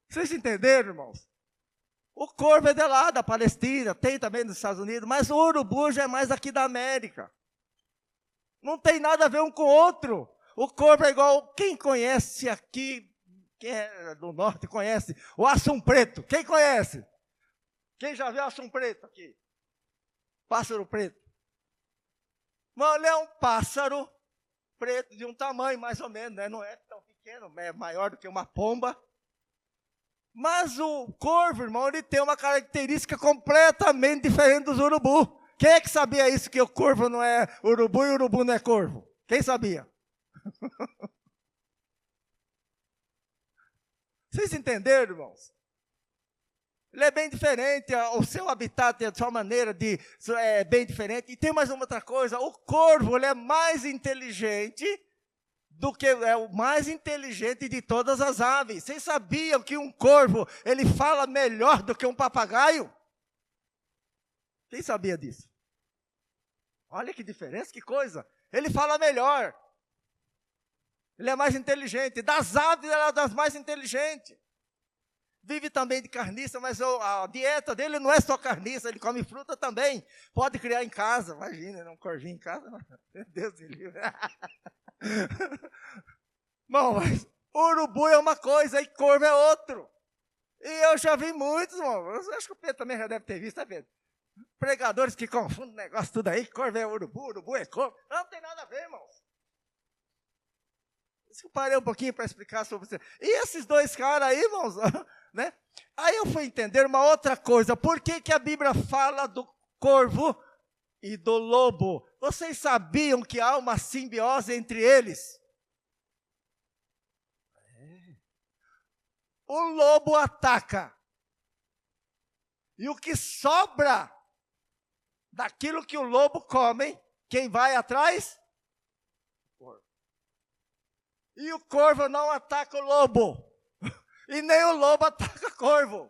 Vocês entenderam, irmãos? O corvo é de lá, da Palestina, tem também nos Estados Unidos, mas o urubu já é mais aqui da América. Não tem nada a ver um com o outro. O corvo é igual, quem conhece aqui, quem é do norte conhece, o assum preto. Quem conhece? Quem já viu assum preto aqui? Pássaro preto. Mano, é um pássaro preto de um tamanho mais ou menos, né? Não é tão pequeno, é maior do que uma pomba. Mas o corvo, irmão, ele tem uma característica completamente diferente dos urubu. Quem é que sabia isso, que o corvo não é urubu e o urubu não é corvo? Quem sabia? Vocês entenderam, irmãos? Ele é bem diferente, o seu habitat, a sua maneira de é bem diferente. E tem mais uma outra coisa, o corvo ele é mais inteligente do que é o mais inteligente de todas as aves. Vocês sabiam que um corvo ele fala melhor do que um papagaio? Quem sabia disso? Olha que diferença, que coisa. Ele fala melhor. Ele é mais inteligente. Das aves, ele é das mais inteligentes. vive também de carniça, mas a dieta dele não é só carniça, ele come fruta também. Pode criar em casa, imagina, um corvinho em casa. Meu Deus do céu. Bom, mas urubu é uma coisa e corvo é outro. E eu já vi muitos, irmão. Eu acho que o Pedro também já deve ter visto, tá, Pedro? Pregadores que confundem o negócio tudo aí, corvo é urubu é corvo. Não tem nada a ver, irmão. Eu parei um pouquinho para explicar sobre você. E esses dois caras aí, irmãos, né? Aí eu fui entender uma outra coisa. Por que que a Bíblia fala do corvo e do lobo? Vocês sabiam que há uma simbiose entre eles? O lobo ataca. E o que sobra daquilo que o lobo come, quem vai atrás? O corvo. E o corvo não ataca o lobo. E nem o lobo ataca o corvo.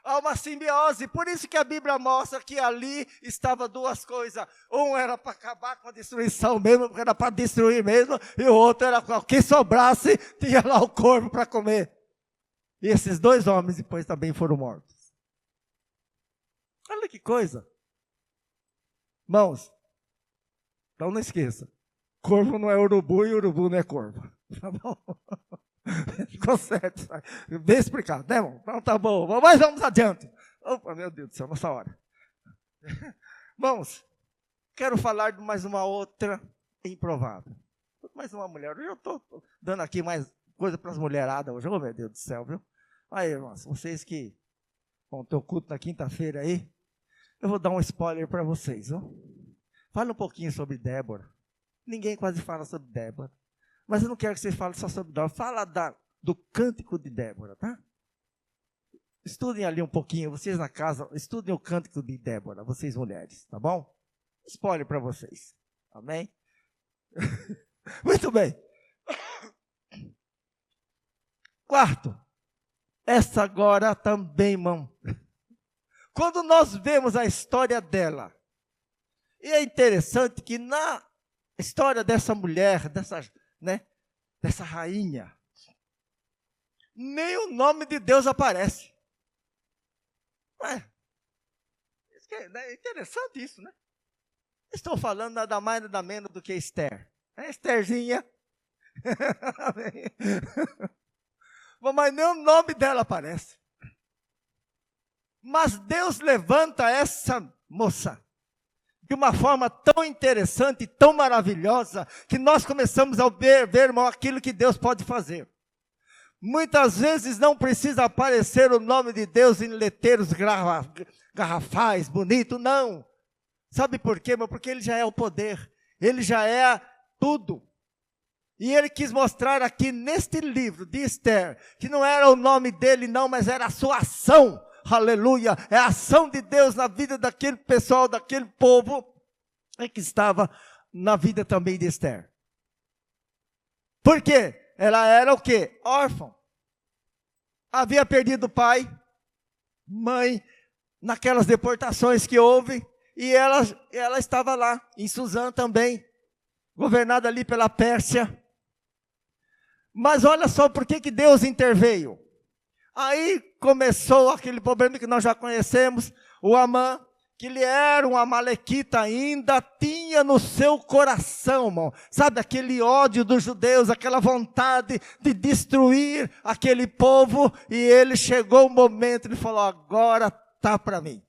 Há uma simbiose. Por isso que a Bíblia mostra que ali estava duas coisas. Um era para acabar com a destruição mesmo, era para destruir mesmo. E o outro era para quem sobrasse, tinha lá o corvo para comer. E esses dois homens depois também foram mortos. Olha que coisa. Irmãos, então não esqueça. Corvo não é urubu e urubu não é corvo. Tá bom? Ficou certo. Bem explicado, né, irmão? Então tá bom. Mas vamos adiante. Opa, meu Deus do céu, nossa hora. Irmãos, quero falar de mais uma outra improvável. Mais uma mulher. Hoje eu estou dando aqui mais coisa para as mulheradas hoje. Oh, meu Deus do céu, viu? Aí, irmãos, vocês que vão ter o culto na quinta-feira aí, eu vou dar um spoiler para vocês, viu? Fala um pouquinho sobre Débora. Ninguém quase fala sobre Débora. Mas eu não quero que vocês falem só sobre Débora. Fala do cântico de Débora, tá? Estudem ali um pouquinho, vocês na casa, estudem o cântico de Débora, vocês mulheres, tá bom? Spoiler para vocês. Amém? Muito bem. Quarto. Essa agora também, irmão. Quando nós vemos a história dela, e é interessante que na história dessa mulher, dessa rainha, nem o nome de Deus aparece. É interessante isso, né? Estou falando nada mais, nada menos do que Esther. É Estherzinha. Mas nem o nome dela aparece. Mas Deus levanta essa moça de uma forma tão interessante, tão maravilhosa, que nós começamos a ver, irmão, aquilo que Deus pode fazer. Muitas vezes não precisa aparecer o nome de Deus em letreiros garrafais, bonito, não. Sabe por quê, irmão? Porque Ele já é o poder, Ele já é tudo. E Ele quis mostrar aqui neste livro de Esther, que não era o nome dele não, mas era a sua ação. Aleluia, é a ação de Deus na vida daquele pessoal, daquele povo, que estava na vida também de Esther. Por quê? Ela era o quê? Órfã. Havia perdido pai, mãe, naquelas deportações que houve, e ela estava lá, em Suzã também, governada ali pela Pérsia. Mas olha só por que Deus interveio. Aí começou aquele problema que nós já conhecemos, o Amã, que ele era um amalequita ainda, tinha no seu coração, irmão, sabe, aquele ódio dos judeus, aquela vontade de destruir aquele povo, e ele chegou um momento, ele falou, agora tá para mim.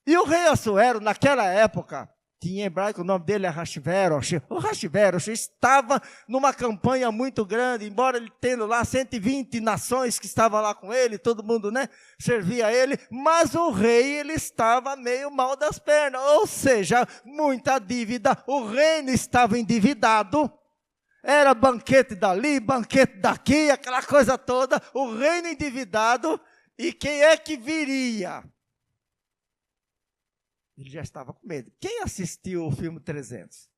E o rei Assuero, naquela época, tinha em hebraico, o nome dele é Ahasverosh. O Ahasverosh estava numa campanha muito grande, embora ele tendo lá 120 nações que estavam lá com ele, todo mundo, né, servia a ele, mas o rei, ele estava meio mal das pernas, ou seja, muita dívida, o reino estava endividado, era banquete dali, banquete daqui, aquela coisa toda, o reino endividado, e quem é que viria? Ele já estava com medo. Quem assistiu o filme 300?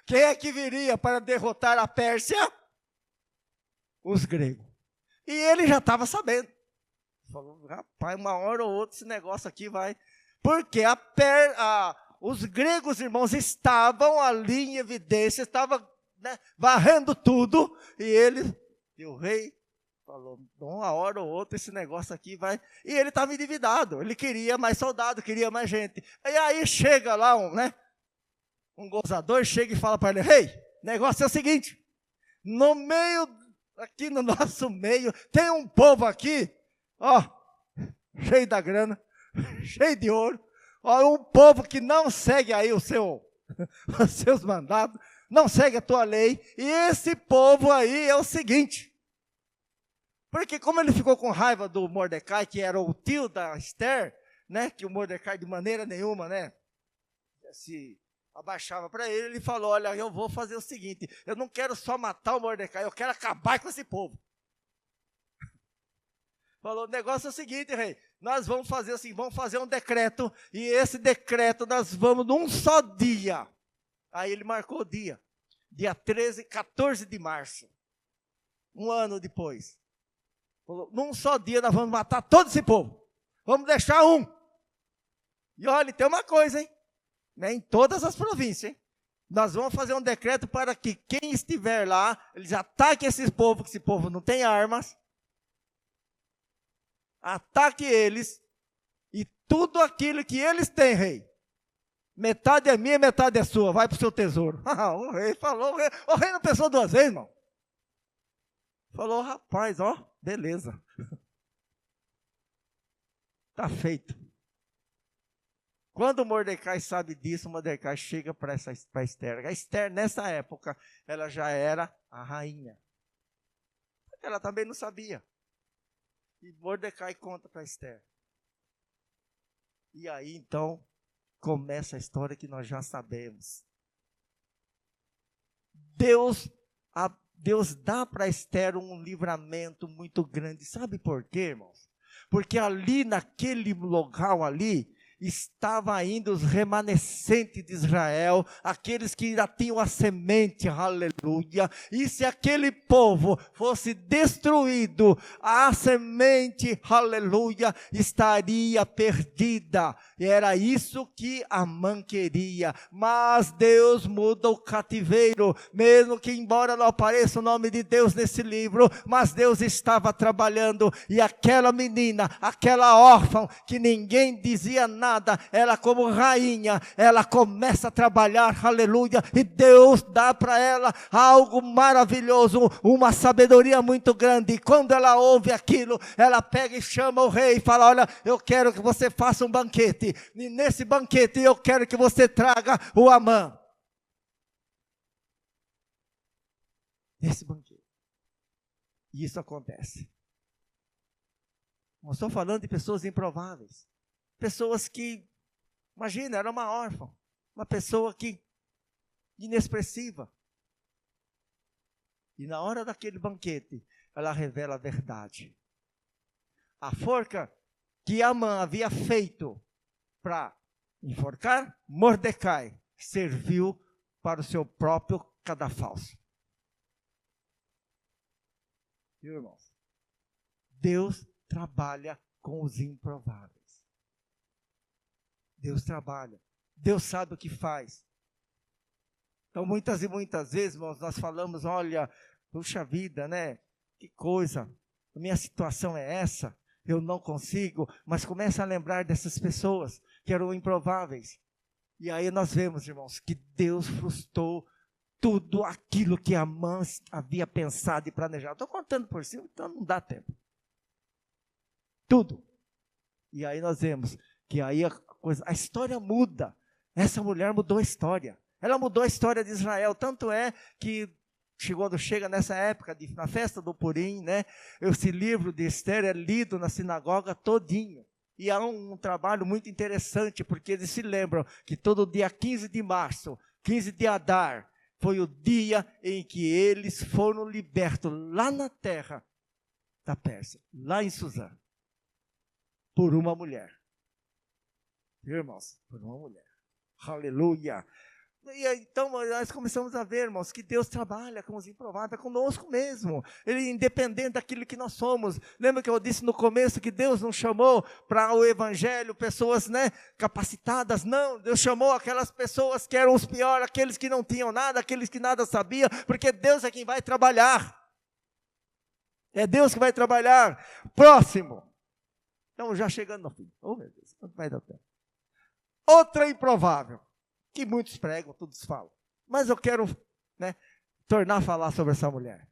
Quem é que viria para derrotar a Pérsia? Os gregos. E ele já estava sabendo. Falou, rapaz, uma hora ou outra esse negócio aqui vai. Porque os gregos, irmãos, estavam ali em evidência, estavam, né, varrendo tudo, e ele E o rei falou, uma hora ou outra esse negócio aqui vai... E ele estava endividado, ele queria mais soldado, queria mais gente. E aí chega lá um gozador, chega e fala para ele, rei, negócio é o seguinte, no meio, aqui no nosso meio, tem um povo aqui, ó, cheio da grana, cheio de ouro, ó, um povo que não segue aí os seus mandados, não segue a tua lei, e esse povo aí é o seguinte, porque como ele ficou com raiva do Mordecai, que era o tio da Esther, né, que o Mordecai de maneira nenhuma, né, se abaixava para ele, ele falou, olha, eu vou fazer o seguinte, eu não quero só matar o Mordecai, eu quero acabar com esse povo. Falou, o negócio é o seguinte, rei, nós vamos fazer assim, vamos fazer um decreto, e esse decreto nós vamos num só dia. Aí ele marcou o dia 14 de março, um ano depois. Falou, num só dia nós vamos matar todo esse povo, vamos deixar um. E olha, tem uma coisa, hein? Em todas as províncias, hein? Nós vamos fazer um decreto para que quem estiver lá, eles ataquem esse povo, que esse povo não tem armas, ataque eles, e tudo aquilo que eles têm, rei, metade é minha, metade é sua, vai para o seu tesouro. O rei falou, o rei não pensou duas vezes, irmão. Falou, rapaz, ó, beleza. Está feito. Quando Mordecai sabe disso, Mordecai chega para Esther. A Esther, nessa época, ela já era a rainha. Ela também não sabia. E Mordecai conta para Esther. E aí, então, começa a história que nós já sabemos. Deus dá para Esther um livramento muito grande. Sabe por quê, irmãos? Porque ali, naquele local ali, estava ainda os remanescentes de Israel, aqueles que ainda tinham a semente, aleluia, e se aquele povo fosse destruído, a semente, aleluia, estaria perdida, e era isso que Amã queria, mas Deus muda o cativeiro, mesmo que embora não apareça o nome de Deus nesse livro, mas Deus estava trabalhando, e aquela menina, aquela órfã, que ninguém dizia nada, ela como rainha, ela começa a trabalhar, aleluia, e Deus dá para ela algo maravilhoso, uma sabedoria muito grande, e quando ela ouve aquilo, ela pega e chama o rei, e fala, olha, eu quero que você faça um banquete, e nesse banquete eu quero que você traga o Amã, esse banquete, e isso acontece. Não estou falando de pessoas improváveis, pessoas que, imagina, era uma órfã, uma pessoa que, inexpressiva. E na hora daquele banquete, ela revela a verdade. A forca que Amã havia feito para enforcar Mordecai, serviu para o seu próprio cadafalso. Viu, irmãos? Deus trabalha com os improváveis. Deus trabalha, Deus sabe o que faz. Então muitas e muitas vezes, irmãos, nós falamos, olha, puxa vida, né, que coisa, a minha situação é essa, eu não consigo, mas começa a lembrar dessas pessoas que eram improváveis, e aí nós vemos, irmãos, que Deus frustrou tudo aquilo que Amã havia pensado e planejado. Estou contando por cima, então não dá tempo. Tudo. E aí nós vemos que aí a história muda. Essa mulher mudou a história. Ela mudou a história de Israel. Tanto é que quando chega nessa época, na festa do Purim, né, esse livro de Esther é lido na sinagoga todinho. E há um trabalho muito interessante, porque eles se lembram que todo dia 15 de março, 15 de Adar, foi o dia em que eles foram libertos lá na terra da Pérsia, lá em Suzã, por uma mulher. Irmãos, por uma mulher. Aleluia. E aí, então nós começamos a ver, irmãos, que Deus trabalha com os improváveis, conosco mesmo. Ele é independente daquilo que nós somos. Lembra que eu disse no começo que Deus não chamou para o evangelho pessoas, né, capacitadas? Não, Deus chamou aquelas pessoas que eram os piores, aqueles que não tinham nada, aqueles que nada sabiam, porque Deus é quem vai trabalhar. É Deus que vai trabalhar. Próximo. Então, já chegando no fim. Oh, meu Deus, quanto vai dar tempo? Outra improvável, que muitos pregam, todos falam. Mas eu quero, tornar a falar sobre essa mulher.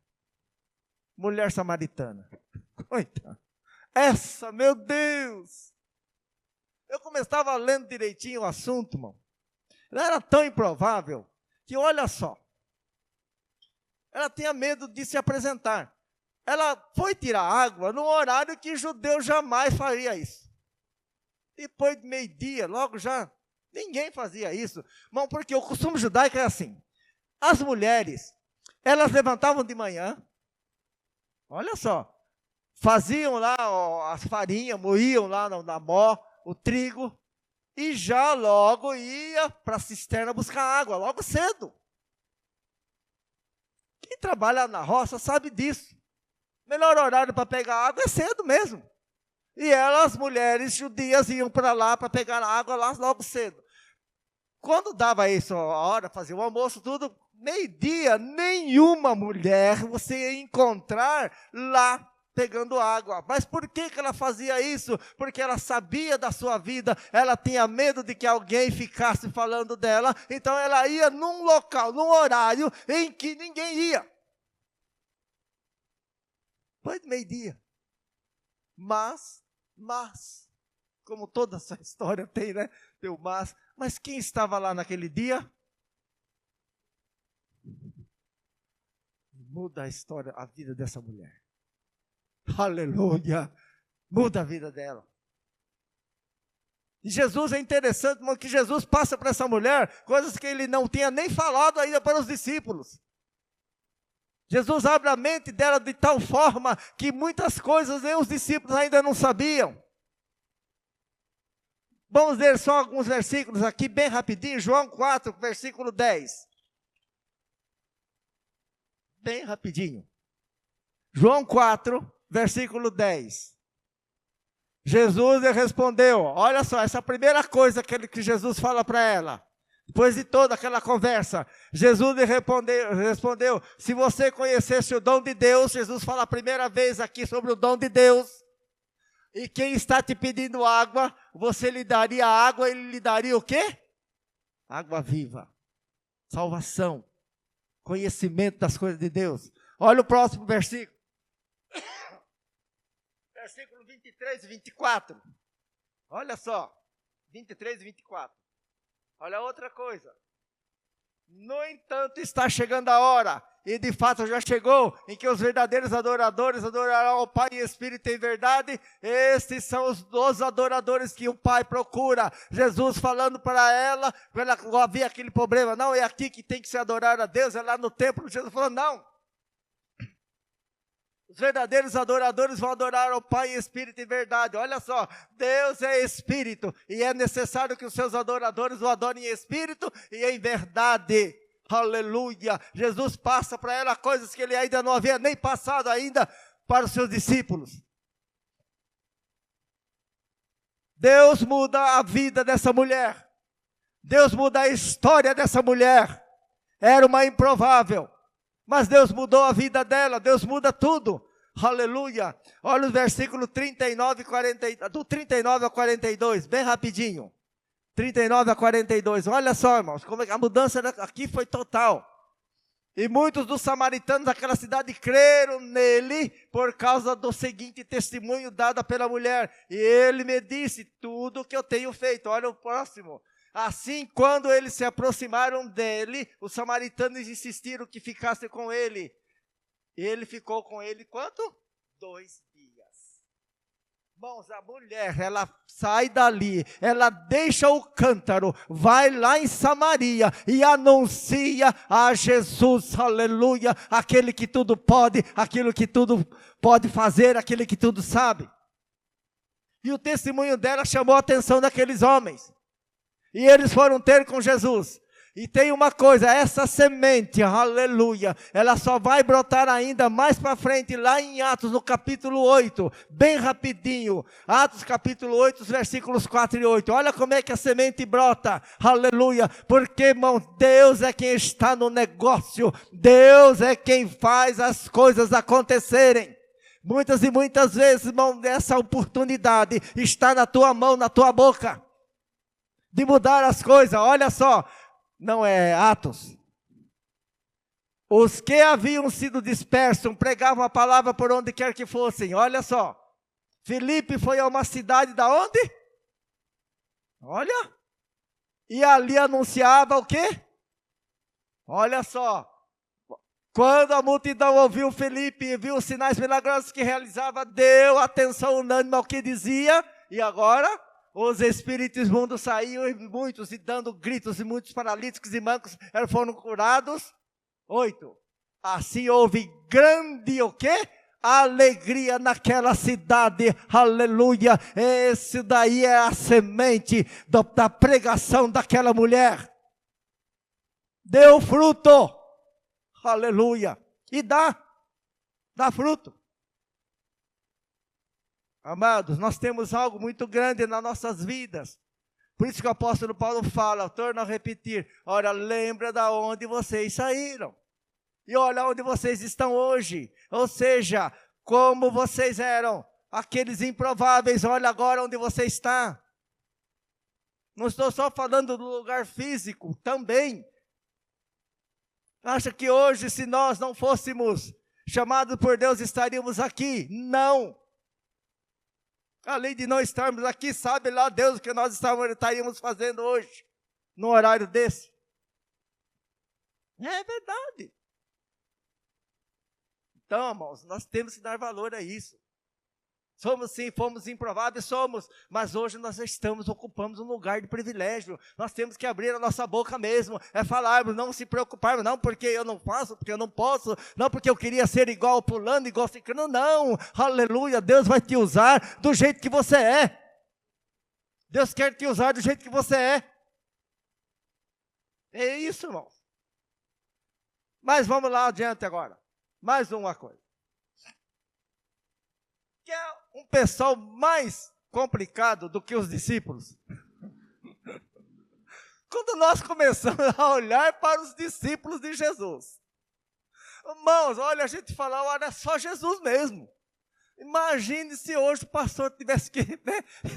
Mulher samaritana. Coitada. Essa, meu Deus. Eu estava lendo direitinho o assunto, irmão. Ela era tão improvável que, olha só, ela tinha medo de se apresentar. Ela foi tirar água num horário que judeu jamais faria isso. Depois de meio-dia, logo já, ninguém fazia isso. Irmão, porque o costume judaico é assim. As mulheres, elas levantavam de manhã, olha só, faziam lá as farinhas, moíam lá na mó, o trigo, e já logo ia para a cisterna buscar água, logo cedo. Quem trabalha na roça sabe disso. Melhor horário para pegar água é cedo mesmo. E elas, mulheres judias, iam para lá para pegar água lá logo cedo. Quando dava isso, a hora, fazia o almoço, tudo, meio-dia, nenhuma mulher você ia encontrar lá pegando água. Mas por que ela fazia isso? Porque ela sabia da sua vida, ela tinha medo de que alguém ficasse falando dela, então ela ia num local, num horário em que ninguém ia. Depois de meio-dia. Mas, como toda essa história tem, Tem o mas quem estava lá naquele dia? Muda a história, a vida dessa mulher. Aleluia! Muda a vida dela. E Jesus é interessante, irmão, que Jesus passa para essa mulher coisas que ele não tinha nem falado ainda para os discípulos. Jesus abre a mente dela de tal forma que muitas coisas nem os discípulos ainda não sabiam. Vamos ler só alguns versículos aqui, bem rapidinho. João 4, versículo 10. Bem rapidinho. João 4, versículo 10. Jesus respondeu, olha só, essa primeira coisa que Jesus fala para ela. Depois de toda aquela conversa, Jesus respondeu, se você conhecesse o dom de Deus, Jesus fala a primeira vez aqui sobre o dom de Deus, e quem está te pedindo água, você lhe daria água, ele lhe daria o quê? Água viva, salvação, conhecimento das coisas de Deus. Olha o próximo versículo. Versículo 23 e 24. Olha só, 23 e 24. Olha outra coisa. No entanto, está chegando a hora, e de fato já chegou, em que os verdadeiros adoradores adorarão ao Pai em espírito e em verdade. Estes são os adoradores que o Pai procura. Jesus falando para ela havia aquele problema, não é aqui que tem que se adorar a Deus, é lá no templo. Jesus falou, não. Os verdadeiros adoradores vão adorar ao Pai em espírito e verdade. Olha só, Deus é espírito e é necessário que os seus adoradores o adorem em espírito e em verdade. Aleluia. Jesus passa para ela coisas que ele ainda não havia nem passado ainda para os seus discípulos. Deus muda a vida dessa mulher. Deus muda a história dessa mulher. Era uma improvável. Mas Deus mudou a vida dela, Deus muda tudo. Aleluia. Olha o versículo 39 e 40, do 39 a 42, bem rapidinho. 39 a 42. Olha só, irmãos, como a mudança aqui foi total. E muitos dos samaritanos daquela cidade creram nele por causa do seguinte testemunho dado pela mulher. E ele me disse tudo o que eu tenho feito. Olha o próximo. Assim, quando eles se aproximaram dele, os samaritanos insistiram que ficasse com ele. Ele ficou com ele quanto? 2 dias. Irmãos, a mulher, ela sai dali, ela deixa o cântaro, vai lá em Samaria e anuncia a Jesus, aleluia, aquele que tudo pode, aquele que tudo pode fazer, aquele que tudo sabe. E o testemunho dela chamou a atenção daqueles homens. E eles foram ter com Jesus. E tem uma coisa, essa semente, aleluia, ela só vai brotar ainda mais para frente, lá em Atos, no capítulo 8, bem rapidinho. Atos capítulo 8, os versículos 4 e 8. Olha como é que a semente brota, aleluia. Porque, irmão, Deus é quem está no negócio. Deus é quem faz as coisas acontecerem. Muitas e muitas vezes, irmão, essa oportunidade está na tua mão, na tua boca, de mudar as coisas. Olha só, não é Atos. Os que haviam sido dispersos pregavam a palavra por onde quer que fossem. Olha só, Filipe foi a uma cidade da onde? Olha, e ali anunciava o quê? Olha só, quando a multidão ouviu Filipe e viu os sinais milagrosos que realizava, deu atenção unânime ao que dizia, e agora os espíritos imundos saíam, e dando gritos, e muitos paralíticos e mancos foram curados. 8. Assim houve grande o quê? Alegria naquela cidade, aleluia. Esse daí é a semente da pregação daquela mulher. Deu fruto, aleluia. E dá fruto. Amados, nós temos algo muito grande nas nossas vidas. Por isso que o apóstolo Paulo fala, torna a repetir, ora, lembra da onde vocês saíram. E olha onde vocês estão hoje. Ou seja, como vocês eram, aqueles improváveis, olha agora onde você está. Não estou só falando do lugar físico, também. Acha que hoje, se nós não fôssemos chamados por Deus, estaríamos aqui? Não. Além de não estarmos aqui, sabe lá Deus o que nós estaríamos fazendo hoje, num horário desse. É verdade. Então, irmãos, nós temos que dar valor a isso. Somos sim, fomos improváveis, somos, mas hoje nós ocupamos um lugar de privilégio. Nós temos que abrir a nossa boca mesmo, falarmos, não se preocuparmos, não porque eu não faço, porque eu não posso, não porque eu queria ser igual pulando, igual ciclano, não, aleluia, Deus vai te usar do jeito que você é. Deus quer te usar do jeito que você é. É isso, irmão. Mas vamos lá adiante agora. Mais uma coisa. Que é um pessoal mais complicado do que os discípulos. Quando nós começamos a olhar para os discípulos de Jesus. Irmãos, olha, a gente fala, olha, é só Jesus mesmo. Imagine se hoje o pastor tivesse que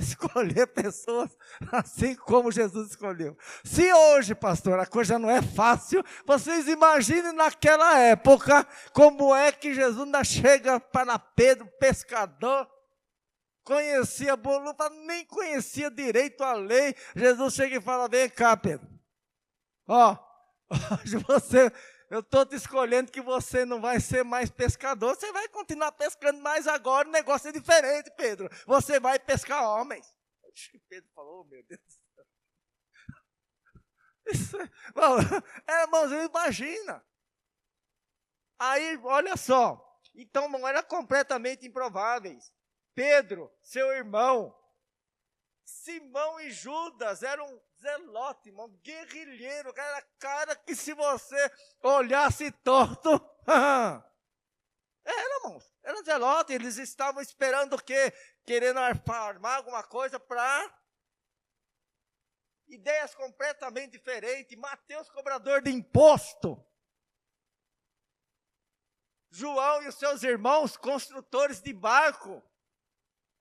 escolher pessoas assim como Jesus escolheu. Se hoje, pastor, a coisa não é fácil, vocês imaginem naquela época como é que Jesus ainda chega para Pedro, pescador, conhecia Bolupa, nem conhecia direito a lei. Jesus chega e fala, vem cá, Pedro. Hoje eu estou te escolhendo que você não vai ser mais pescador, você vai continuar pescando, mas agora o negócio é diferente, Pedro. Você vai pescar homens. Pedro falou, meu Deus do céu. Irmãos, imagina. Aí, olha só, então não era completamente improváveis. Pedro, seu irmão, Simão e Judas eram zelote, irmão, guerrilheiro, cara que se você olhasse torto, era zelote, eles estavam esperando o quê? Querendo armar alguma coisa para ideias completamente diferentes. Mateus, cobrador de imposto. João e os seus irmãos, construtores de barco.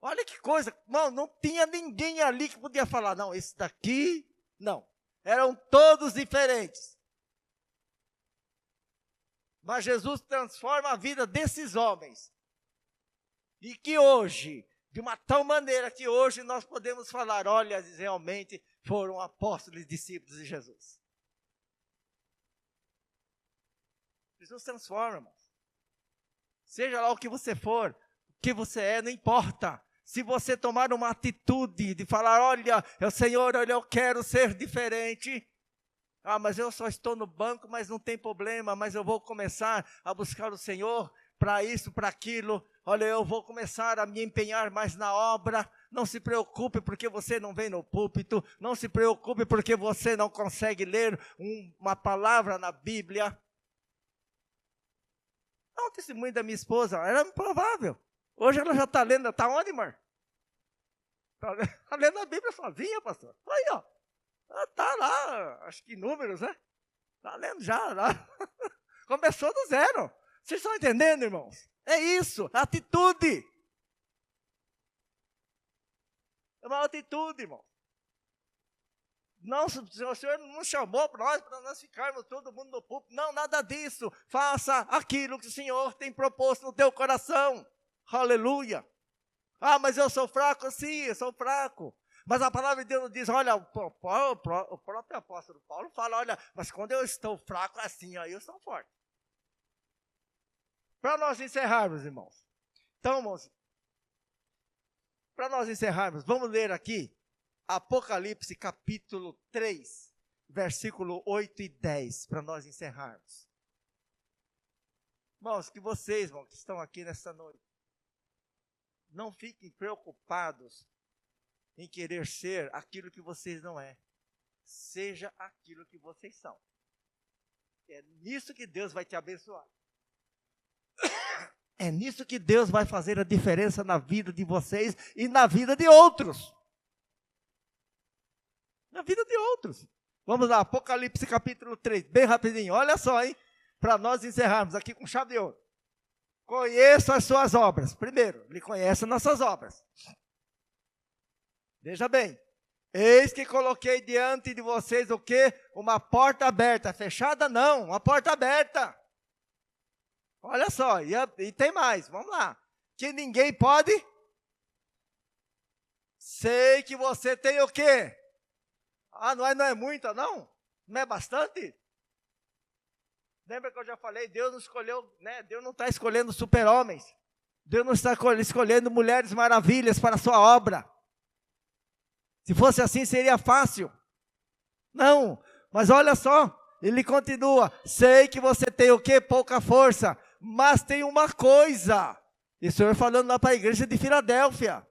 Olha que coisa, irmão, não tinha ninguém ali que podia falar, não, esse daqui, não. Eram todos diferentes. Mas Jesus transforma a vida desses homens. E que hoje, de uma tal maneira que hoje nós podemos falar, olha, realmente foram apóstolos e discípulos de Jesus. Jesus transforma, irmãos. Seja lá o que você for, o que você é, não importa. Se você tomar uma atitude de falar, olha, Senhor, olha, eu quero ser diferente. Mas eu só estou no banco, mas não tem problema, mas eu vou começar a buscar o Senhor para isso, para aquilo. Olha, eu vou começar a me empenhar mais na obra. Não se preocupe porque você não vem no púlpito. Não se preocupe porque você não consegue ler uma palavra na Bíblia. O testemunho da minha esposa era improvável. Hoje ela já está lendo, está onde, Mar? Está lendo a Bíblia sozinha, pastor. Aí, ó. Está lá, acho que em Números, né? Está lendo já. Lá. Começou do zero. Vocês estão entendendo, irmãos? É isso, atitude. É uma atitude, irmão. Não, o Senhor não chamou para nós ficarmos todo mundo no púlpito. Não, nada disso. Faça aquilo que o Senhor tem proposto no teu coração. Aleluia. Ah, mas eu sou fraco. Sim, eu sou fraco. Mas a palavra de Deus diz, olha, o próprio apóstolo Paulo fala, olha, mas quando eu estou fraco assim, aí eu sou forte. Para nós encerrarmos, irmãos. Então, irmãos, para nós encerrarmos, vamos ler aqui Apocalipse capítulo 3, versículo 8 e 10, para nós encerrarmos. Irmãos, que vocês, irmãos, que estão aqui nessa noite, não fiquem preocupados em querer ser aquilo que vocês não é. Seja aquilo que vocês são. É nisso que Deus vai te abençoar. É nisso que Deus vai fazer a diferença na vida de vocês e na vida de outros. Na vida de outros. Vamos lá, Apocalipse capítulo 3, bem rapidinho. Olha só, hein? Para nós encerrarmos aqui com chave de ouro. Conheço as suas obras. Primeiro, ele conhece as nossas obras. Veja bem. Eis que coloquei diante de vocês o quê? Uma porta aberta. Fechada não, uma porta aberta. Olha só, e tem mais, vamos lá. Que ninguém pode. Sei que você tem o quê? Ah, não é muita, não? Não é bastante? Lembra que eu já falei, Deus não escolheu, né? Deus não está escolhendo super-homens. Deus não está escolhendo mulheres maravilhas para a sua obra. Se fosse assim, seria fácil. Não, mas olha só, ele continua. Sei que você tem o quê? Pouca força. Mas tem uma coisa. E o Senhor falando lá para a igreja de Filadélfia.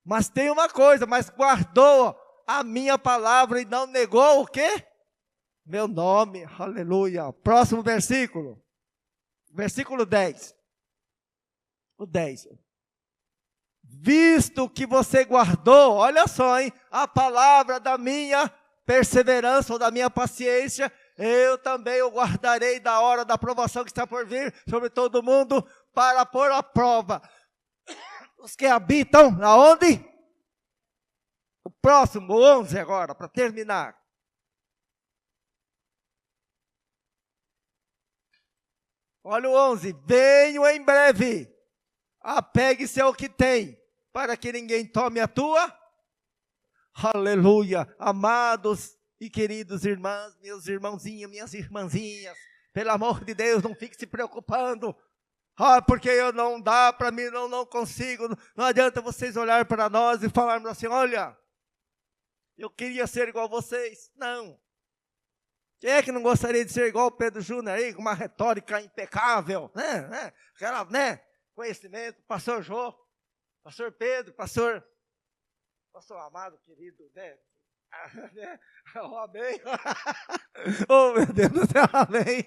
Mas tem uma coisa, mas guardou a minha palavra e não negou o quê? Meu nome, aleluia. Próximo versículo. Versículo 10. O 10. Visto que você guardou, olha só, hein? A palavra da minha perseverança ou da minha paciência, eu também o guardarei da hora da provação que está por vir sobre todo mundo para pôr à prova os que habitam, aonde? O próximo, 11 agora, para terminar. Olha o 11, venho em breve, apegue-se ao que tem, para que ninguém tome a tua. Aleluia, amados e queridos irmãos, meus irmãozinhos, minhas irmãzinhas, pelo amor de Deus, não fique se preocupando. Ah, porque eu não dá para mim, não consigo. Não adianta vocês olharem para nós e falarmos assim, olha, eu queria ser igual a vocês. Não. Quem é que não gostaria de ser igual o Pedro Júnior aí, com uma retórica impecável, né? Aquela, né? Conhecimento, pastor Jô, pastor Pedro, pastor amado, querido, né? Oh, amém. Oh, meu Deus do céu, amém.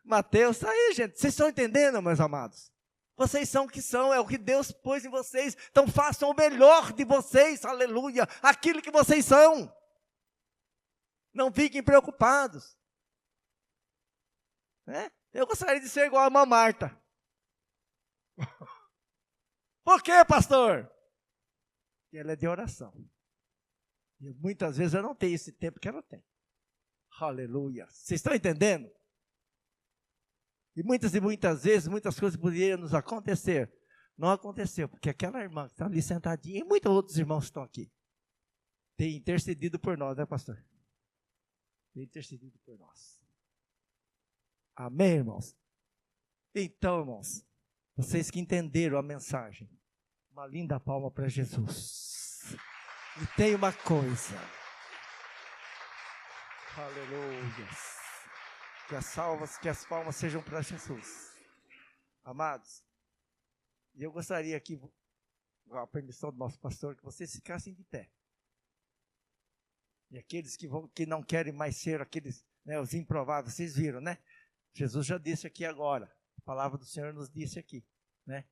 Mateus, tá aí, gente. Vocês estão entendendo, meus amados? Vocês são o que são, é o que Deus pôs em vocês. Então façam o melhor de vocês, aleluia. Aquilo que vocês são. Não fiquem preocupados. Né? Eu gostaria de ser igual a irmã Marta. Por quê, pastor? Porque ela é de oração. E muitas vezes eu não tenho esse tempo que ela tem. Aleluia. Vocês estão entendendo? E muitas vezes, muitas coisas poderiam nos acontecer. Não aconteceu, porque aquela irmã que está ali sentadinha, e muitos outros irmãos que estão aqui, tem intercedido por nós, né, pastor? Tem intercedido por nós. Amém, irmãos? Então, irmãos, vocês que entenderam a mensagem, uma linda palma para Jesus. E tem uma coisa. Aleluia. Que as palmas sejam para Jesus. Amados, e eu gostaria aqui, com a permissão do nosso pastor, que vocês ficassem de pé. E aqueles que não querem mais ser aqueles, né, os improváveis, vocês viram, né? Jesus já disse aqui agora, a palavra do Senhor nos disse aqui, né?